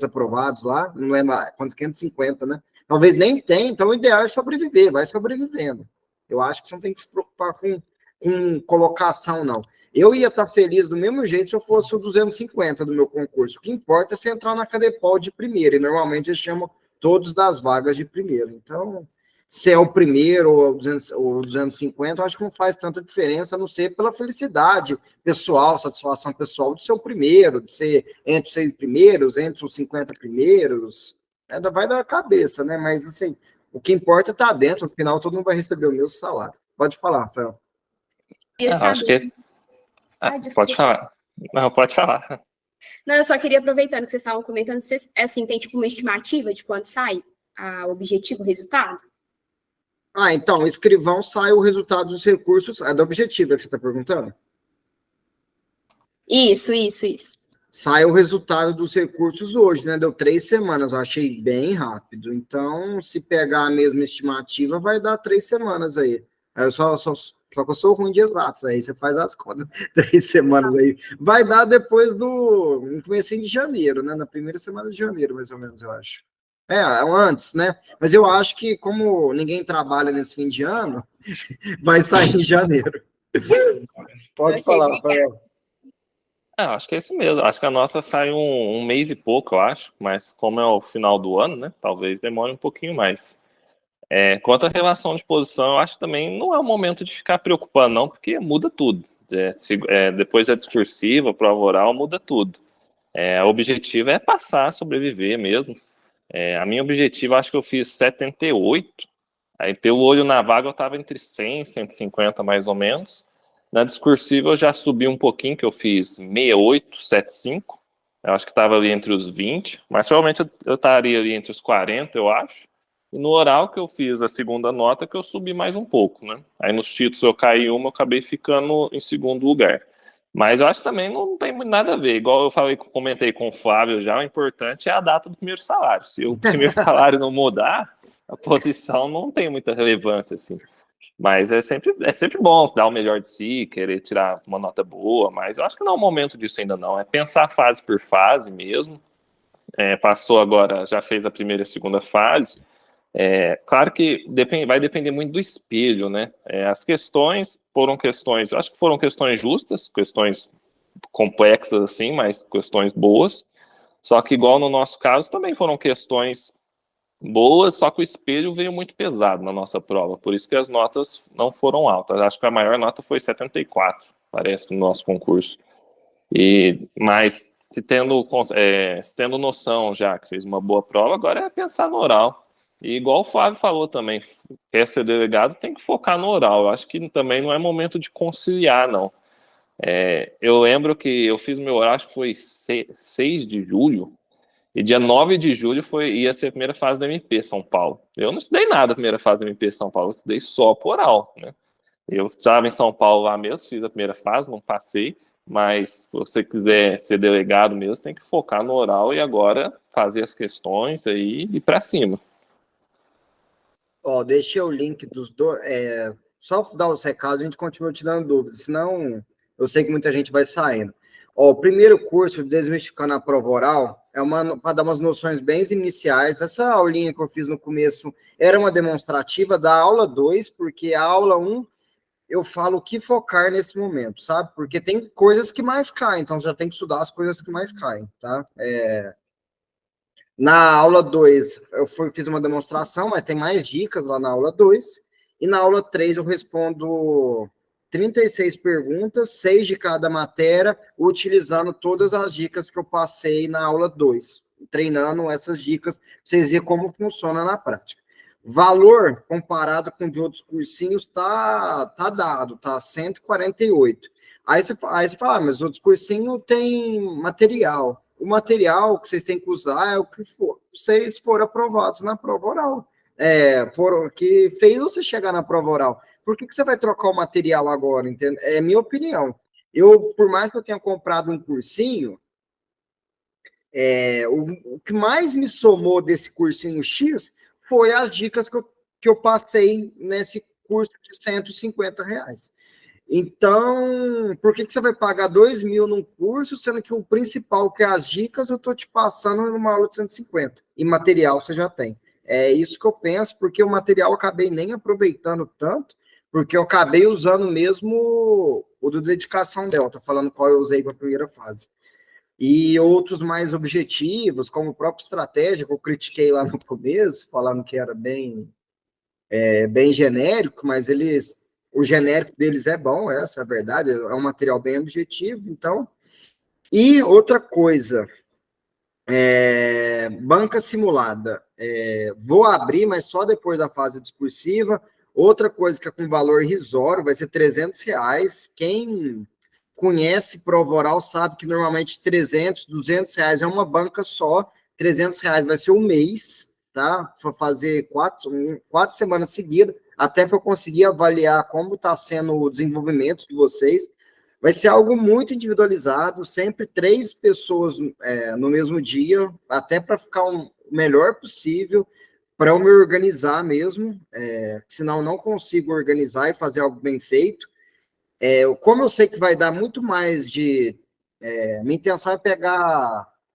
aprovados lá. Não lembro quantos, 550, né? Talvez nem tenha. Então, o ideal é sobreviver. Vai sobrevivendo. Eu acho que você não tem que se preocupar com colocação, não. Eu ia estar feliz do mesmo jeito se eu fosse o 250 do meu concurso. O que importa é você entrar na Cadepol de primeira, e normalmente eles chamam todos das vagas de primeira. Então, se é o primeiro ou 250, eu acho que não faz tanta diferença, a não ser pela felicidade pessoal, satisfação pessoal de ser o primeiro, de ser entre os 6 primeiros, entre os 50 primeiros. Ainda vai da cabeça, né? Mas, assim, o que importa é estar dentro, no final todo mundo vai receber o mesmo salário. Pode falar, Rafael. Acho que... pode falar. Não, pode falar. Não, eu só queria, aproveitando que vocês estavam comentando, vocês, assim, tem tipo uma estimativa de quando sai o objetivo, o resultado? Então, o escrivão sai o resultado dos recursos, da objetiva que você está perguntando? Isso. Sai o resultado dos recursos hoje, né? Deu 3 semanas, eu achei bem rápido. Então, se pegar a mesma estimativa, vai dar 3 semanas aí. Só que eu sou ruim de exatos, aí você faz as contas, 3 semanas aí. Vai dar depois no comecinho de janeiro, né? Na primeira semana de janeiro, mais ou menos, eu acho. Antes, né? Mas eu acho que, como ninguém trabalha nesse fim de ano, vai sair em janeiro. Pode falar, Rafael. Acho que é isso mesmo. Acho que a nossa sai um mês e pouco, eu acho. Mas como é o final do ano, né? Talvez demore um pouquinho mais. Quanto à relação de posição, eu acho que também não é o momento de ficar preocupando, não, porque muda tudo. Depois da discursiva, prova oral, muda tudo. O objetivo é passar, sobreviver mesmo. A minha objetiva, acho que eu fiz 78. Aí, pelo olho na vaga, eu estava entre 100 e 150, mais ou menos. Na discursiva eu já subi um pouquinho, que eu fiz 68, 75. Eu acho que estava ali entre os 20, mas provavelmente eu estaria ali entre os 40, eu acho. E no oral que eu fiz a segunda nota, que eu subi mais um pouco, né? Aí nos títulos eu caí uma, eu acabei ficando em segundo lugar. Mas eu acho que também não tem nada a ver. Igual eu falei, comentei com o Flávio já, o importante é a data do primeiro salário. Se o primeiro salário não mudar, a posição não tem muita relevância, assim. Mas é sempre bom dar o melhor de si, querer tirar uma nota boa, mas eu acho que não é o momento disso ainda não. É pensar fase por fase mesmo. Passou agora, já fez a primeira e a segunda fase. Claro que vai depender muito do espelho, né? As questões foram questões, acho que foram questões justas, questões complexas assim, mas questões boas. Só que igual no nosso caso também foram questões boas, só que o espelho veio muito pesado na nossa prova, por isso que as notas não foram altas. Acho que a maior nota foi 74, parece, no nosso concurso. Mas se tendo noção já que fez uma boa prova, agora é pensar no oral. E igual o Flávio falou também, quer ser delegado, tem que focar no oral. Eu acho que também não é momento de conciliar, não. Eu lembro que eu fiz meu oral, acho que foi 6 de julho, e dia 9 de julho ia ser a primeira fase do MP São Paulo. Eu não estudei nada a primeira fase do MP São Paulo, eu estudei só por oral, né? Eu estava em São Paulo lá mesmo, fiz a primeira fase, não passei, mas se você quiser ser delegado mesmo, tem que focar no oral e agora fazer as questões aí e ir para cima. Ó, deixei o link dos dois. Só dar os recados, a gente continua te dando dúvidas, senão eu sei que muita gente vai saindo. Ó, o primeiro curso, Desmistificando a Prova Oral, para dar umas noções bem iniciais. Essa aulinha que eu fiz no começo era uma demonstrativa da aula 2, porque a aula 1 eu falo o que focar nesse momento, sabe? Porque tem coisas que mais caem, então já tem que estudar as coisas que mais caem, tá? Na aula 2, fiz uma demonstração, mas tem mais dicas lá na aula 2. E na aula 3 eu respondo 36 perguntas, 6 de cada matéria, utilizando todas as dicas que eu passei na aula 2, treinando essas dicas, para vocês verem como funciona na prática. Valor, comparado com de outros cursinhos, tá dado, tá 148. Aí você fala, mas outros cursinhos tem material. O material que vocês têm que usar é o que for. Vocês foram aprovados na prova oral. Que fez você chegar na prova oral. Por que você vai trocar o material agora? Entende? É minha opinião. Por mais que eu tenha comprado um cursinho, o que mais me somou desse cursinho X foi as dicas que eu passei nesse curso de R$150. Então, por que você vai pagar 2.000 num curso, sendo que o principal, que é as dicas, eu estou te passando numa aula de 150, e material você já tem. É isso que eu penso, porque o material eu acabei nem aproveitando tanto, porque eu acabei usando mesmo o do Dedicação Delta, falando qual eu usei para a primeira fase. E outros mais objetivos, como o próprio estratégia, que eu critiquei lá no começo, falando que era bem genérico, mas o genérico deles é bom, essa é a verdade, é um material bem objetivo, então. E outra coisa, banca simulada. Vou abrir, mas só depois da fase discursiva. Outra coisa que é com valor irrisório, vai ser R$300. Quem conhece prova oral sabe que normalmente R$300, R$200 é uma banca só, R$300 vai ser um mês, tá? Para fazer 4 semanas seguidas, até para eu conseguir avaliar como está sendo o desenvolvimento de vocês. Vai ser algo muito individualizado, sempre 3 pessoas no mesmo dia, até para ficar o melhor possível, para eu me organizar mesmo, senão eu não consigo organizar e fazer algo bem feito. Como eu sei que vai dar muito mais minha intenção é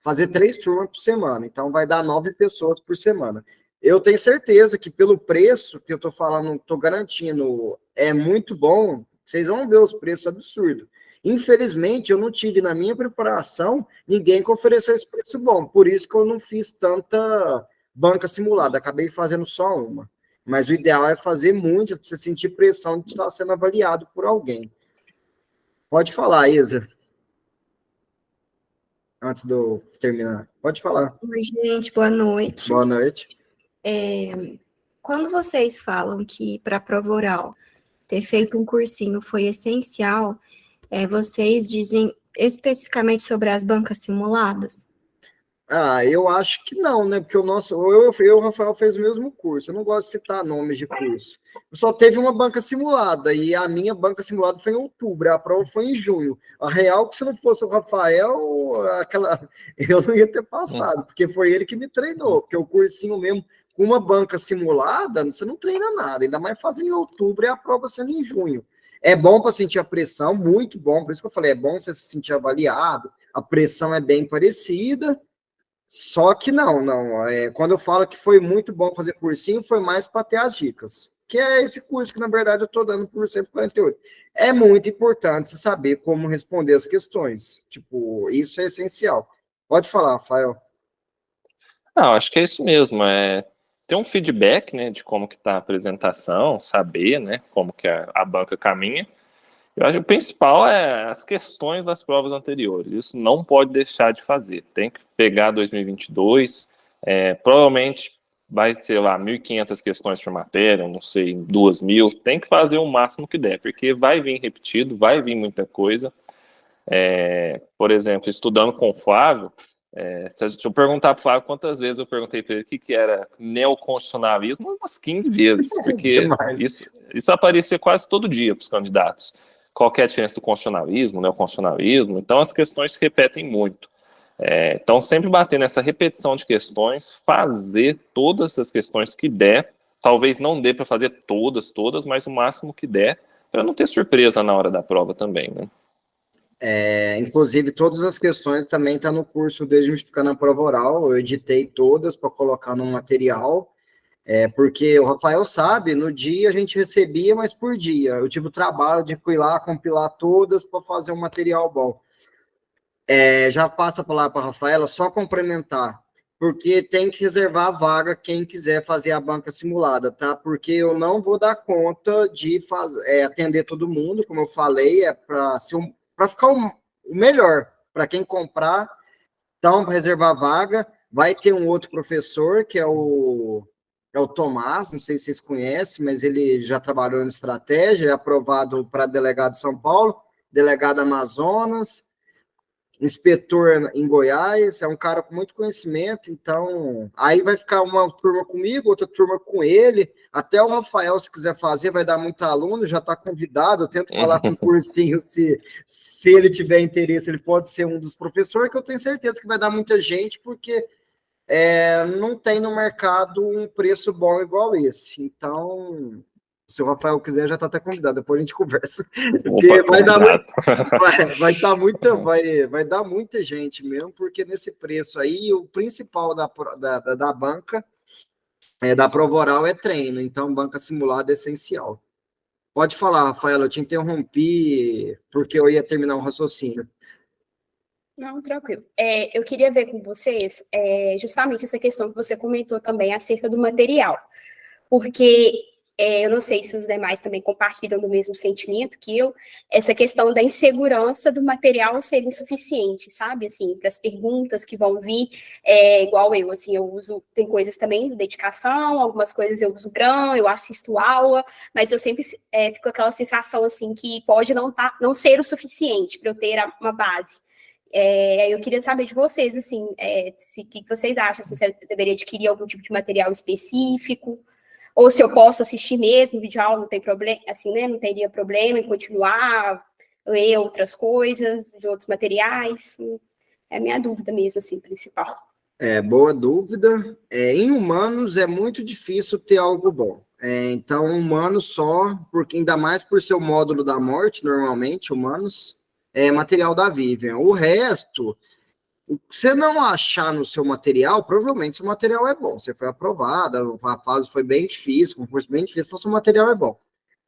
fazer 3 turmas por semana, então vai dar 9 pessoas por semana. Eu tenho certeza que pelo preço que eu estou falando, estou garantindo, é muito bom, vocês vão ver os preços absurdos. Infelizmente, eu não tive na minha preparação ninguém que ofereceu esse preço bom, por isso que eu não fiz tanta banca simulada, acabei fazendo só uma. Mas o ideal é fazer muito, para você sentir pressão de estar sendo avaliado por alguém. Pode falar, Isa. Antes de eu terminar. Pode falar. Oi, gente, boa noite. Boa noite. Quando vocês falam que para a prova oral ter feito um cursinho foi essencial, vocês dizem especificamente sobre as bancas simuladas? Ah, eu acho que não, né? Porque o Rafael fez o mesmo curso. Eu não gosto de citar nomes de curso. Só teve uma banca simulada, e a minha banca simulada foi em outubro, a prova foi em junho. A real, que se não fosse o Rafael, eu não ia ter passado, porque foi ele que me treinou, porque o cursinho mesmo, com uma banca simulada, você não treina nada, ainda mais fazendo em outubro e a prova sendo em junho. É bom para sentir a pressão, muito bom, por isso que eu falei, é bom você se sentir avaliado, a pressão é bem parecida. Só que não. Quando eu falo que foi muito bom fazer cursinho, foi mais para ter as dicas. Que é esse curso que, na verdade, eu estou dando por 148. É muito importante você saber como responder as questões. Tipo, isso é essencial. Pode falar, Rafael. Não, acho que é isso mesmo, ter um feedback, né, de como que está a apresentação, saber, né, como que a banca caminha. Eu acho que o principal é as questões das provas anteriores. Isso não pode deixar de fazer. Tem que pegar 2022. Provavelmente vai ser lá 1.500 questões por matéria, não sei, 2.000. Tem que fazer o máximo que der, porque vai vir repetido, vai vir muita coisa. Por exemplo, estudando com o Flávio, se eu perguntar para o Flávio quantas vezes eu perguntei para ele o que era neoconstitucionalismo, umas 15 vezes, porque isso aparecia quase todo dia para os candidatos. Qual que é a diferença do constitucionalismo, neoconstitucionalismo? Então, as questões se repetem muito. Então, sempre bater nessa repetição de questões, fazer todas as questões que der, talvez não dê para fazer todas, mas o máximo que der, para não ter surpresa na hora da prova também, né? Inclusive, todas as questões também estão no curso Desmistificando a Prova Oral. Eu editei todas para colocar no material. Porque o Rafael sabe, no dia a gente recebia, mas por dia. Eu tive o trabalho de ir lá, compilar todas para fazer um material bom. Já passa a palavra para a Rafaela, só complementar, porque tem que reservar a vaga quem quiser fazer a banca simulada, tá? Porque eu não vou dar conta de atender todo mundo, como eu falei, para ficar o melhor, para quem comprar. Então, reservar a vaga, vai ter um outro professor, que é o Tomás, não sei se vocês conhecem, mas ele já trabalhou em estratégia, é aprovado para delegado de São Paulo, delegado Amazonas, inspetor em Goiás, é um cara com muito conhecimento, então, aí vai ficar uma turma comigo, outra turma com ele, até o Rafael, se quiser fazer, vai dar muito aluno, já está convidado, eu tento falar com o cursinho, se ele tiver interesse, ele pode ser um dos professores, que eu tenho certeza que vai dar muita gente, porque não tem no mercado um preço bom igual esse. Então, se o Rafael quiser, já está até convidado. Depois a gente conversa. Porque vai dar muita gente mesmo, porque nesse preço aí, o principal da banca, da prova oral, é treino. Então, banca simulada é essencial. Pode falar, Rafael, eu te interrompi porque eu ia terminar o raciocínio. Não, tranquilo. Eu queria ver com vocês justamente essa questão que você comentou também acerca do material, porque eu não sei se os demais também compartilham do mesmo sentimento que eu, essa questão da insegurança do material ser insuficiente, sabe, assim, para as perguntas que vão vir, igual eu, assim, eu uso, tem coisas também de dedicação, algumas coisas eu uso GRAM, eu assisto aula, mas eu sempre fico com aquela sensação, assim, que pode não ser o suficiente para eu ter uma base. Eu queria saber de vocês, assim, o que vocês acham, assim, se eu deveria adquirir algum tipo de material específico, ou se eu posso assistir mesmo vídeo aula, não tem problema, assim, né, não teria problema em continuar, ler outras coisas, de outros materiais, é a minha dúvida mesmo, assim, principal. Boa dúvida. Em humanos é muito difícil ter algo bom. Então, humanos só, porque ainda mais por ser o módulo da morte, normalmente, humanos, é material da Vivian. O resto, o que você não achar no seu material, provavelmente seu material é bom. Você foi aprovado, a fase foi bem difícil, o concurso bem difícil, então seu material é bom.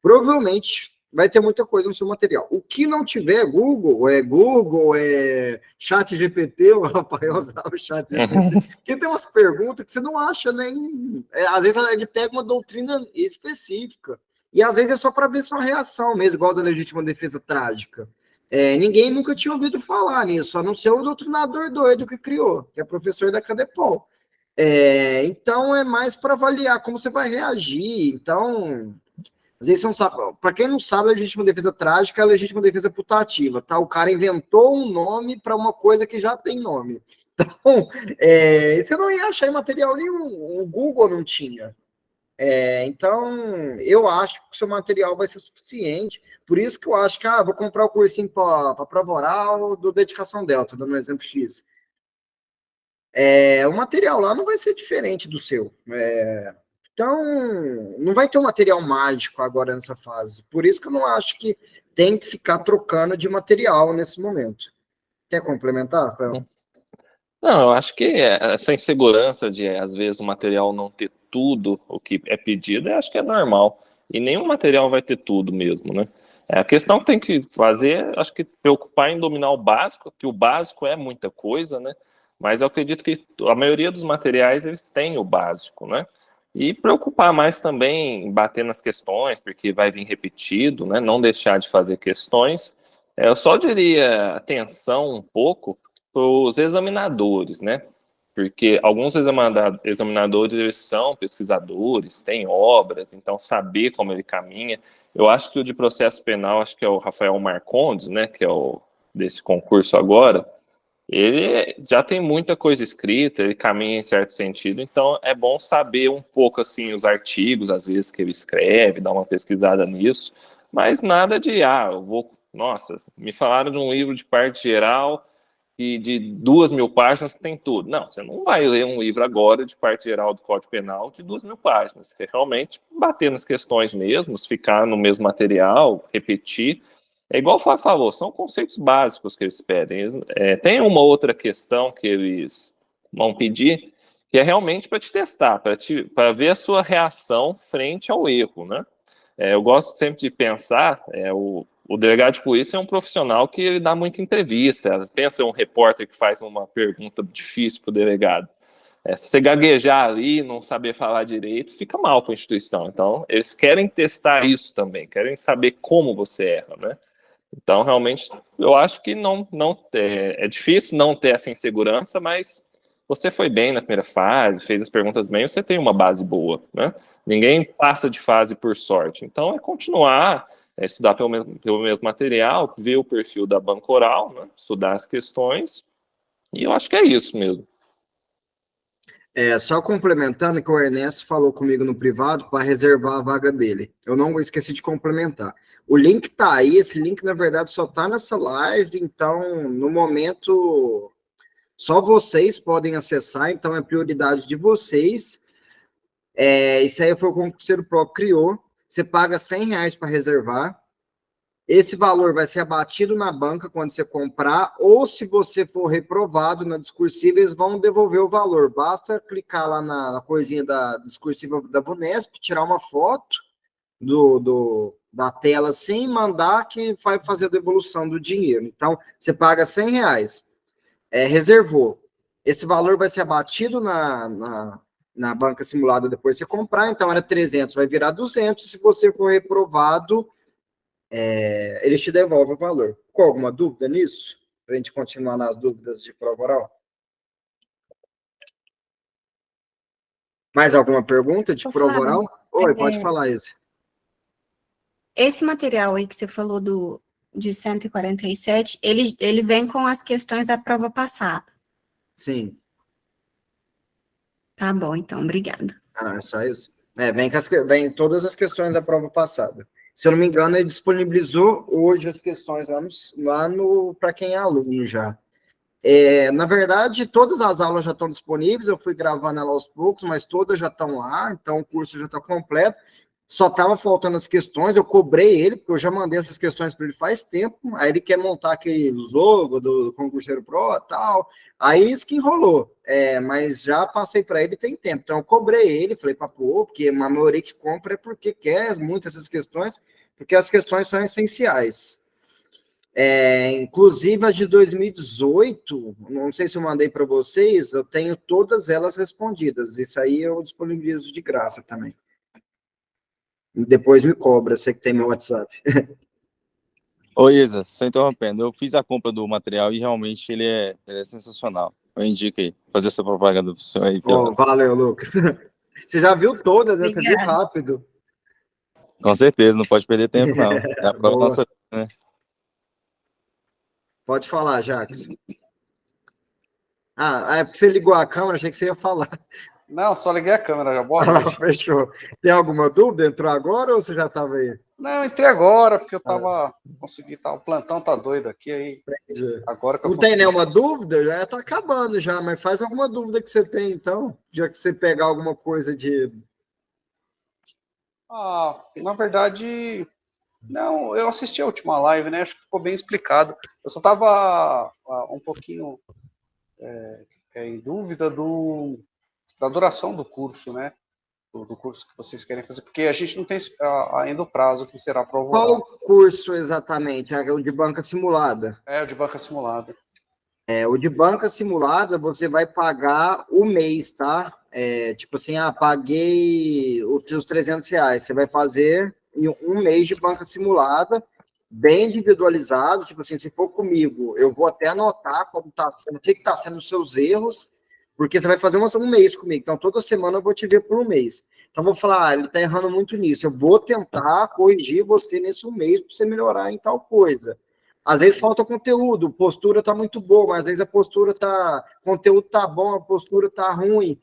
Provavelmente vai ter muita coisa no seu material. O que não tiver, Google, Chat GPT, o Rafael usava o Chat GPT, porque tem umas perguntas que você não acha nem... às vezes ele pega uma doutrina específica, e às vezes é só para ver sua reação mesmo, igual da legítima defesa trágica. Ninguém nunca tinha ouvido falar nisso, a não ser o doutrinador doido que criou, que é professor da Cadepol. Então, é mais para avaliar como você vai reagir. Então, às vezes você não sabe. Para quem não sabe, a legítima defesa trágica é a legítima defesa putativa, tá? O cara inventou um nome para uma coisa que já tem nome. Então, você não ia achar em material nenhum, o Google não tinha. Então, eu acho que o seu material vai ser suficiente. Por isso que eu acho que, vou comprar o cursinho para prova oral do Dedicação Delta, dando um exemplo X. O material lá não vai ser diferente do seu. Então, não vai ter um material mágico agora nessa fase. Por isso que eu não acho que tem que ficar trocando de material nesse momento. Quer complementar, Rafael? Não, eu acho que essa insegurança de, às vezes, o material não ter tudo o que é pedido, eu acho que é normal. E nenhum material vai ter tudo mesmo, né? A questão que tem que fazer, acho que preocupar em dominar o básico, que o básico é muita coisa, né? Mas eu acredito que a maioria dos materiais, eles têm o básico, né? E preocupar mais também em bater nas questões, porque vai vir repetido, né? Não deixar de fazer questões. Eu só diria atenção um pouco para os examinadores, né? Porque alguns examinadores eles são pesquisadores, têm obras, então saber como ele caminha. Eu acho que o de processo penal, acho que é o Rafael Marcondes, né? Que é o desse concurso agora. Ele já tem muita coisa escrita, ele caminha em certo sentido, então é bom saber um pouco assim os artigos, às vezes que ele escreve, dar uma pesquisada nisso, mas nada de nossa, me falaram de um livro de parte geral e de 2.000 páginas que tem tudo. Não, você não vai ler um livro agora de parte geral do Código Penal de 2.000 páginas. Você quer realmente bater nas questões mesmo, ficar no mesmo material, repetir. É igual o Flávio falou, são conceitos básicos que eles pedem. Tem uma outra questão que eles vão pedir, que é realmente para te testar, para ver a sua reação frente ao erro, né? Eu gosto sempre de pensar, o delegado de polícia é um profissional que ele dá muita entrevista. Pensa um repórter que faz uma pergunta difícil para o delegado. Se você gaguejar ali, não saber falar direito, fica mal para a instituição. Então, eles querem testar isso também, querem saber como você erra, né? Então, realmente, eu acho que não é difícil não ter essa insegurança, mas você foi bem na primeira fase, fez as perguntas bem, você tem uma base boa, né? Ninguém passa de fase por sorte. Então, é continuar, estudar pelo mesmo material, ver o perfil da banca oral, né? Estudar as questões, e eu acho que é isso mesmo. Só complementando que o Ernesto falou comigo no privado para reservar a vaga dele. Eu não esqueci de complementar. O link tá aí, esse link, na verdade, só tá nessa live, então, no momento, só vocês podem acessar, então é prioridade de vocês. Isso aí foi o concurseiro próprio criou. Você paga R$100 para reservar. Esse valor vai ser abatido na banca quando você comprar, ou se você for reprovado na discursiva, eles vão devolver o valor. Basta clicar lá na coisinha da discursiva da Vunesp, tirar uma foto da tela assim, mandar que vai fazer a devolução do dinheiro. Então, você paga R$100, reservou. Esse valor vai ser abatido na banca simulada depois de você comprar, então era 300, vai virar 200, se você for reprovado, eles te devolvem o valor. Ficou alguma dúvida nisso? Para a gente continuar nas dúvidas de prova oral? Mais alguma pergunta de prova oral? Oi, pode falar isso. Esse material aí que você falou de 147, ele vem com as questões da prova passada. Sim. Tá bom, então, obrigada. É só isso? Vem todas as questões da prova passada. Se eu não me engano, ele disponibilizou hoje as questões lá para quem é aluno já. Na verdade, todas as aulas já estão disponíveis, eu fui gravando ela aos poucos, mas todas já estão lá, então o curso já está completo. Só estava faltando as questões, eu cobrei ele, porque eu já mandei essas questões para ele faz tempo, aí ele quer montar aquele logo do concurseiro pro e tal, aí isso que enrolou, mas já passei para ele tem tempo, então eu cobrei ele, falei para porque a maioria que compra é porque quer muito essas questões, porque as questões são essenciais. Inclusive as de 2018, não sei se eu mandei para vocês, eu tenho todas elas respondidas, isso aí eu disponibilizo de graça também. Depois me cobra, você que tem meu WhatsApp. Oi, Isa, só interrompendo. Eu fiz a compra do material e realmente ele é sensacional. Eu indico aí, fazer essa propaganda pro senhor aí. Valeu, Lucas. Você já viu todas, né? Você viu rápido. Com certeza, não pode perder tempo, não. É a prova nossa, né? Pode falar, Jacques. Ah, é porque você ligou a câmera, achei que você ia falar. Não, só liguei a câmera já. Boa Ah, noite. fechou. Tem alguma dúvida? Entrou agora ou você já estava aí? Não, entrei agora, porque eu tava. Consegui, tá, o plantão tá doido aqui, aí. Entendi. Agora que eu Não tem consegui. nenhuma dúvida? Já está acabando já, mas faz alguma dúvida que você tem, então, já que você pegar alguma coisa de... Ah, na verdade, não, eu assisti a última live, né? Acho que ficou bem explicado. Eu só tava um pouquinho em dúvida da duração do curso, né? Do curso que vocês querem fazer, porque a gente não tem ainda o prazo que será prova Qual oral. curso exatamente? É o de banca simulada. É, o de banca simulada. O de banca simulada, você vai pagar o mês, tá? Tipo assim, paguei os seus R$ 300. Você vai fazer em um mês de banca simulada, bem individualizado. Tipo assim, se for comigo, eu vou até anotar como está sendo, o que está sendo os seus erros, porque você vai fazer um mês comigo. Então, toda semana eu vou te ver por um mês. Então, eu vou falar, ele está errando muito nisso. Eu vou tentar corrigir você nesse um mês para você melhorar em tal coisa. Às vezes falta conteúdo, postura tá muito boa, mas às vezes a postura tá, conteúdo tá bom, a postura tá ruim,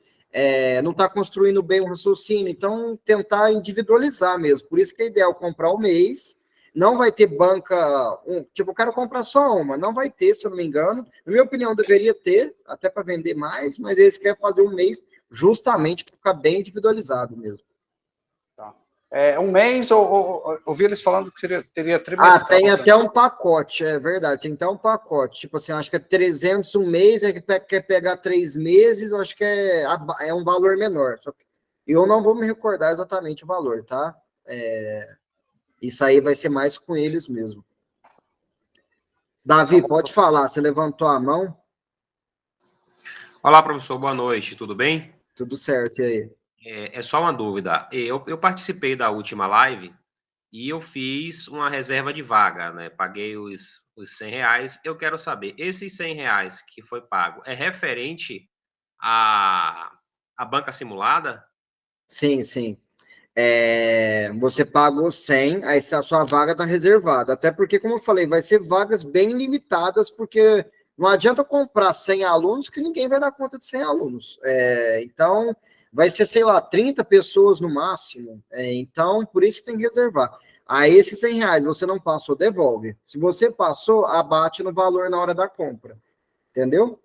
não tá construindo bem o raciocínio. Então, tentar individualizar mesmo. Por isso que é ideal comprar um mês. Não vai ter banca, tipo, o cara compra só uma, não vai ter, se eu não me engano. Na minha opinião, deveria ter, até para vender mais, mas eles querem fazer um mês justamente para ficar bem individualizado mesmo. Tá. Um mês, ouvi eles falando que teria trimestral. Tem até um pacote, é verdade, tem até um pacote. Tipo assim, acho que é 300 um mês, que quer pegar 3 meses, acho que é um valor menor. Só que eu não vou me recordar exatamente o valor, tá? Isso aí vai ser mais com eles mesmo. Davi, pode falar, você levantou a mão? Olá, professor, boa noite, tudo bem? Tudo certo, e aí? É só uma dúvida. Eu participei da última live e eu fiz uma reserva de vaga, né? Paguei os R$ 100. Eu quero saber, esses R$ 100 que foi pago é referente à banca simulada? Sim, sim. Você pagou 100, aí a sua vaga está reservada. Até porque, como eu falei, vai ser vagas bem limitadas, porque não adianta comprar 100 alunos que ninguém vai dar conta de 100 alunos. Então, vai ser, sei lá, 30 pessoas no máximo. Então, por isso tem que reservar. Aí, esses R$ 100, você não passou, devolve. Se você passou, abate no valor na hora da compra. Entendeu?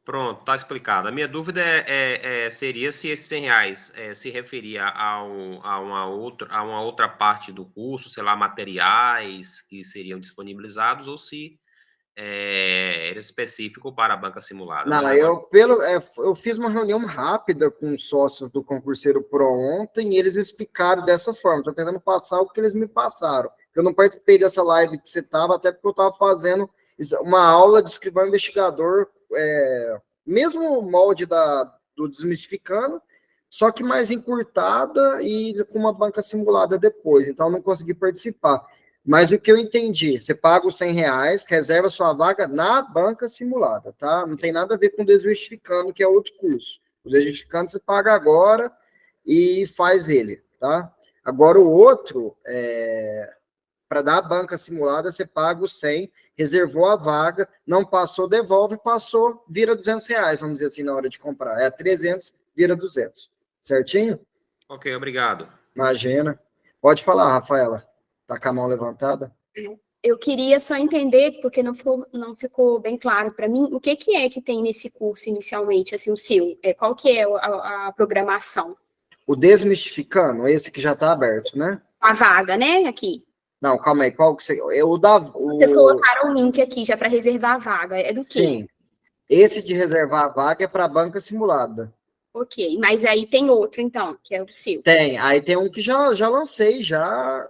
Pronto, tá explicado. A minha dúvida seria se esses R$ 100 se referia a uma outra parte do curso, sei lá, materiais que seriam disponibilizados, ou se era específico para a banca simulada. Não, eu fiz uma reunião rápida com os sócios do Concurseiro Pro ontem e eles me explicaram dessa forma. Estou tentando passar o que eles me passaram. Eu não participei dessa live que você estava, até porque eu estava fazendo uma aula de escrivão investigador, mesmo molde do Desmistificando, só que mais encurtada e com uma banca simulada depois. Então, eu não consegui participar. Mas o que eu entendi, você paga os R$ 100, reserva sua vaga na banca simulada, tá? Não tem nada a ver com Desmistificando, que é outro curso. O Desmistificando você paga agora e faz ele, tá? Agora o outro, para dar a banca simulada, você paga os 100, reservou a vaga, não passou, devolve, passou, vira R$ 200, vamos dizer assim, na hora de comprar. 300, vira 200. Certinho? Ok, obrigado. Imagina. Pode falar, Rafaela. Tá com a mão levantada? Eu queria só entender, porque não ficou bem claro para mim, o que é que tem nesse curso inicialmente, assim, o seu? Qual que é a programação? O Desmistificando, esse que já está aberto, né? A vaga, né, aqui. Não, calma aí, qual que você... Vocês colocaram o link aqui já para reservar a vaga, é do quê? Sim, esse de reservar a vaga é para a banca simulada. Ok, mas aí tem outro, então, que é o seu. Tem, aí tem um que já lancei, já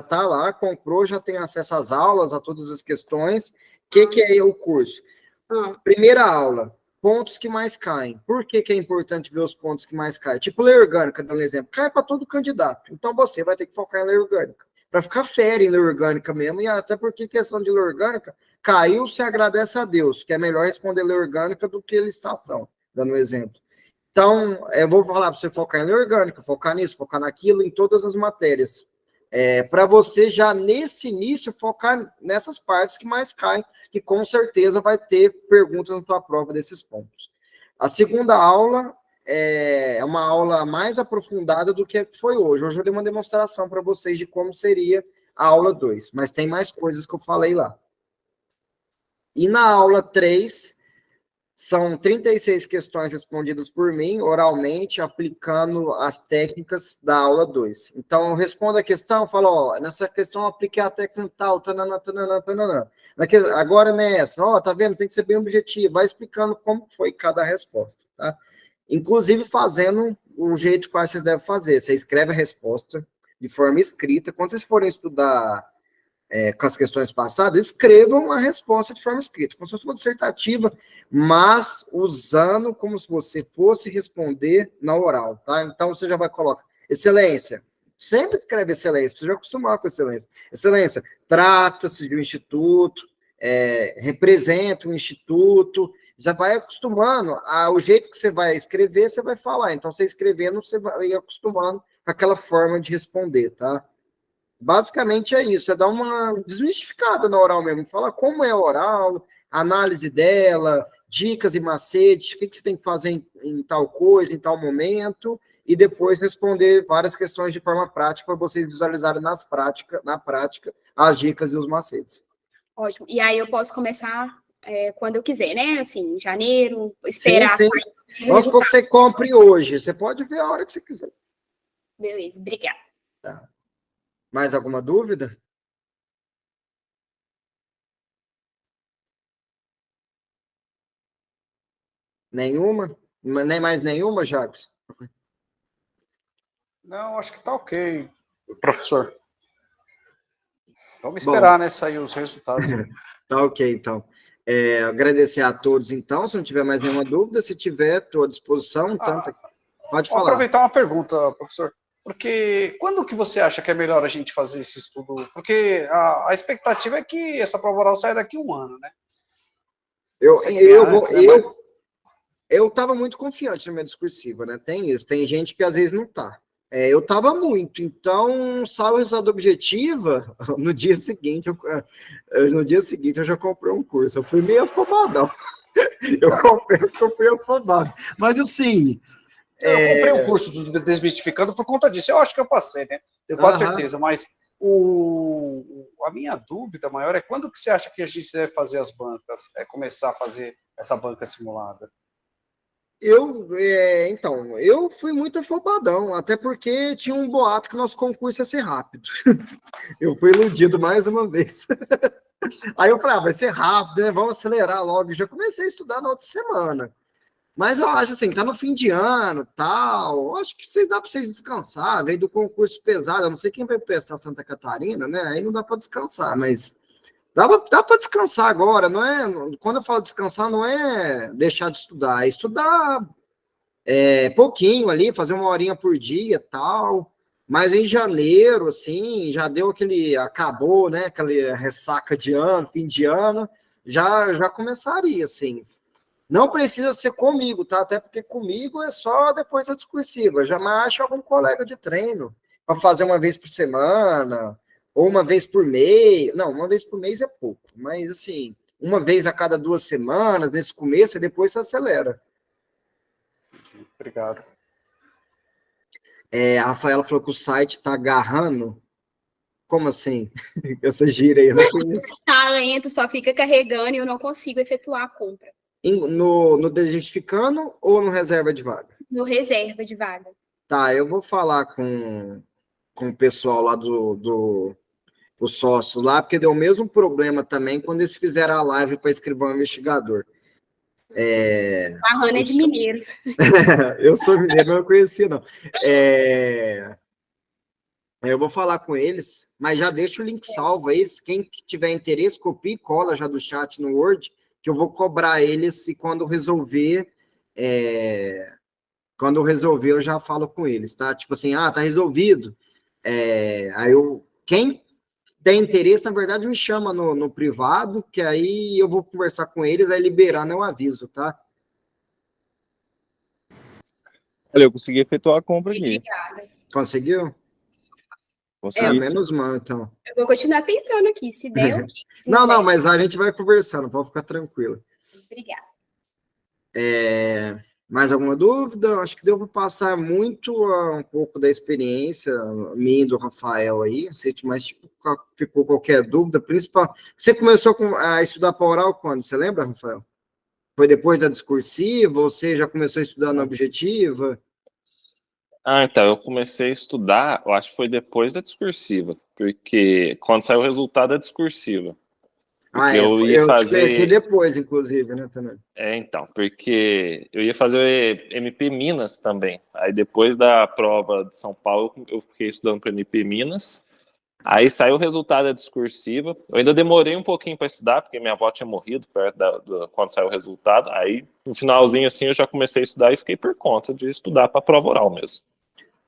tá lá, comprou, já tem acesso às aulas, a todas as questões. O que é o curso? Primeira aula, pontos que mais caem. Por que é importante ver os pontos que mais caem? Tipo lei orgânica, dando um exemplo, cai para todo candidato. Então você vai ter que focar em lei orgânica. Para ficar férreo em lei orgânica mesmo, e até porque questão de lei orgânica, caiu, se agradece a Deus, que é melhor responder lei orgânica do que licitação, dando um exemplo. Então, eu vou falar para você focar em lei orgânica, focar nisso, focar naquilo, em todas as matérias. para você já nesse início focar nessas partes que mais caem, que com certeza vai ter perguntas na sua prova desses pontos. A segunda aula é uma aula mais aprofundada do que foi hoje. Hoje eu dei uma demonstração para vocês de como seria a aula 2, mas tem mais coisas que eu falei lá. E na aula 3, são 36 questões respondidas por mim, oralmente, aplicando as técnicas da aula 2. Então, eu respondo a questão, falo, ó, nessa questão eu apliquei a técnica tal, tanana, tanana, tanana. Agora nessa, ó, tá vendo? Tem que ser bem objetivo. Vai explicando como foi cada resposta, tá? Inclusive fazendo o jeito que vocês devem fazer. Você escreve a resposta de forma escrita. Quando vocês forem estudar com as questões passadas, escrevam a resposta de forma escrita, como se fosse uma dissertativa, mas usando como se você fosse responder na oral, tá? Então, você já vai colocar, excelência, sempre escreve excelência, você já acostumar com excelência. Excelência, trata-se de um instituto, representa um instituto, já vai acostumando, o jeito que você vai escrever, você vai falar. Então, você escrevendo, você vai acostumando com aquela forma de responder, tá? Basicamente é isso, é dar uma desmistificada na oral mesmo, falar como é a oral, análise dela, dicas e macetes, o que você tem que fazer em tal coisa, em tal momento, e depois responder várias questões de forma prática para vocês visualizarem na prática as dicas e os macetes. Ótimo. E aí eu posso começar quando eu quiser, né? Assim, em janeiro, esperar sim. sair. Vamos supor que você compre hoje, você pode ver a hora que você quiser. Beleza, obrigada. Tá. Mais alguma dúvida? Nenhuma? Nem mais nenhuma, Jacques? Não, acho que tá ok, professor. Vamos esperar, né, sair os resultados. Tá ok, então. Agradecer a todos, então. Se não tiver mais nenhuma dúvida, se tiver, estou à disposição. Então, pode falar. Vou aproveitar uma pergunta, professor. Porque quando que você acha que é melhor a gente fazer esse estudo? Porque a expectativa é que essa prova oral saia daqui a um ano, né? Eu estava muito confiante na minha discursiva, né? Tem isso. Tem gente que às vezes não está. Eu estava muito. Então, sai o resultado objetiva, no dia seguinte eu já comprei um curso. Eu fui meio afobadão. Eu confesso que eu fui afobado. Mas, assim... Eu comprei o curso do Desmistificando por conta disso. Eu acho que eu passei, né? Tenho quase certeza. Mas a minha dúvida maior é quando que você acha que a gente deve fazer as bancas? Começar a fazer essa banca simulada? Então, eu fui muito afobadão, até porque tinha um boato que o nosso concurso ia ser rápido. Eu fui iludido mais uma vez. Aí eu falei, vai ser rápido, né? Vamos acelerar logo. Já comecei a estudar na outra semana. Mas eu acho assim, tá no fim de ano, tal, acho que dá para vocês descansar, veio do concurso pesado, eu não sei quem vai prestar Santa Catarina, né, aí não dá para descansar, mas dá para descansar agora, não é, quando eu falo descansar, não é deixar de estudar, é estudar pouquinho ali, fazer uma horinha por dia, tal, mas em janeiro, assim, já deu acabou, né, aquela ressaca de ano, fim de ano, já começaria, assim. Não precisa ser comigo, tá? Até porque comigo é só depois da discursiva. Jamais acho algum colega de treino para fazer uma vez por semana, ou uma vez por mês. Não, uma vez por mês é pouco. Mas, assim, uma vez a cada 2 semanas, nesse começo, e depois se acelera. Obrigado. A Rafaela falou que o site está agarrando. Como assim? Essa gira aí, eu não conheço. Tá lento, só fica carregando e eu não consigo efetuar a compra. No Desmistificando ou no reserva de vaga? No reserva de vaga. Tá, eu vou falar com o pessoal lá os sócios lá, porque deu o mesmo problema também quando eles fizeram a live para escrivão investigador. A Hanna é de mineiro. Eu sou mineiro, mas não conhecia, não. Eu vou falar com eles, mas já deixa o link salvo aí. Quem tiver interesse, copia e cola já do chat no Word, que eu vou cobrar eles e quando resolver, eu já falo com eles, tá? Tipo assim, tá resolvido. Quem tem interesse, na verdade, me chama no privado, que aí eu vou conversar com eles, aí liberando eu aviso, tá? Olha, eu consegui efetuar a compra aqui. Obrigada. Conseguiu? Consegui sim. Menos mal, então. Eu vou continuar tentando aqui, se der, ok. Se Não, der, mas a gente vai conversando, pode ficar tranquilo. obrigada. Mais alguma dúvida? Acho que deu para passar muito um pouco da experiência minha e do Rafael aí. Não sei se mais ficou qualquer dúvida. Principal. Você começou a estudar para oral quando? Você lembra, Rafael? Foi depois da discursiva? Ou você já começou a estudar na objetiva? Então, eu comecei a estudar, eu acho que foi depois da discursiva, porque quando saiu o resultado da discursiva. Porque eu ia te conheci fazer. depois, inclusive, né, também. Então, porque eu ia fazer o MP Minas também. Aí depois da prova de São Paulo, eu fiquei estudando para MP Minas. Aí saiu o resultado da discursiva. Eu ainda demorei um pouquinho para estudar, porque minha avó tinha morrido quando saiu o resultado. Aí, no finalzinho, assim, eu já comecei a estudar e fiquei por conta de estudar para a prova oral mesmo.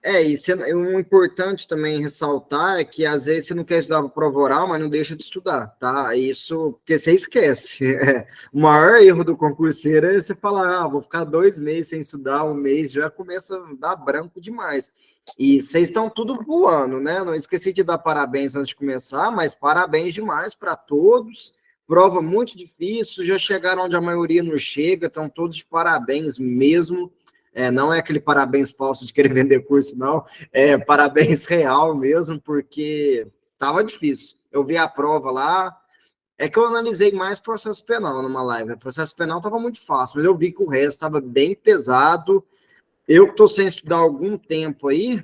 E um importante também ressaltar é que às vezes você não quer estudar para prova oral, mas não deixa de estudar, tá? Isso, porque você esquece. O maior erro do concurseiro é você falar, vou ficar 2 meses sem estudar, 1 mês, já começa a dar branco demais. E vocês estão tudo voando, né? Não esqueci de dar parabéns antes de começar, mas parabéns demais para todos. Prova muito difícil, já chegaram onde a maioria não chega, estão todos de parabéns mesmo. Não é aquele parabéns falso de querer vender curso, não. É parabéns real mesmo, porque estava difícil. Eu vi a prova lá, é que eu analisei mais processo penal numa live. O processo penal estava muito fácil, mas eu vi que o resto estava bem pesado. Eu que estou sem estudar há algum tempo aí,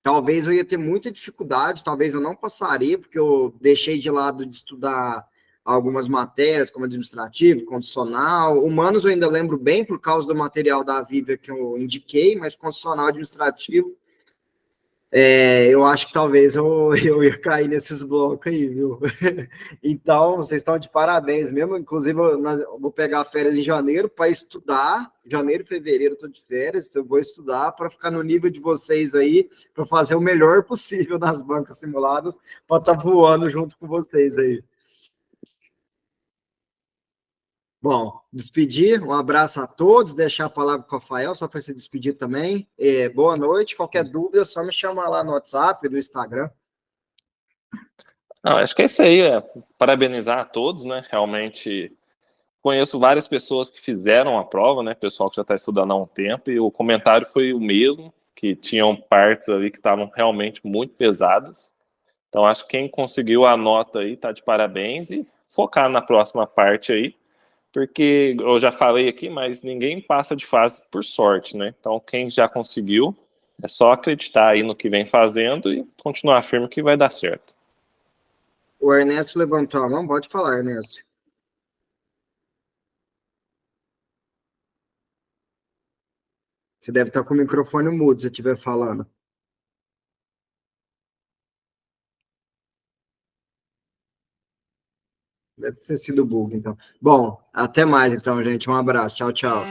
talvez eu ia ter muita dificuldade, talvez eu não passaria, porque eu deixei de lado de estudar algumas matérias, como administrativo, constitucional. Humanos eu ainda lembro bem por causa do material da Vívia que eu indiquei, mas constitucional administrativo, eu acho que talvez eu ia cair nesses blocos aí, viu? Então, vocês estão de parabéns mesmo. Inclusive, eu vou pegar férias em janeiro para estudar. Janeiro e fevereiro eu estou de férias, eu vou estudar para ficar no nível de vocês aí, para fazer o melhor possível nas bancas simuladas, para estar voando junto com vocês aí. Bom, despedir, um abraço a todos, deixar a palavra com o Rafael, só para se despedir também. Boa noite, qualquer dúvida, só me chamar lá no WhatsApp, no Instagram. Não, acho que é isso aí, parabenizar a todos, né? Realmente conheço várias pessoas que fizeram a prova, né? Pessoal que já está estudando há um tempo, e o comentário foi o mesmo, que tinham partes ali que estavam realmente muito pesadas. Então, acho que quem conseguiu a nota aí tá de parabéns e focar na próxima parte aí, porque eu já falei aqui, mas ninguém passa de fase por sorte, né? Então, quem já conseguiu, é só acreditar aí no que vem fazendo e continuar firme que vai dar certo. O Ernesto levantou a mão, pode falar, Ernesto. Você deve estar com o microfone mudo se estiver falando. Deve ter sido bug, então. Bom, até mais, então, gente. Um abraço. Tchau, tchau.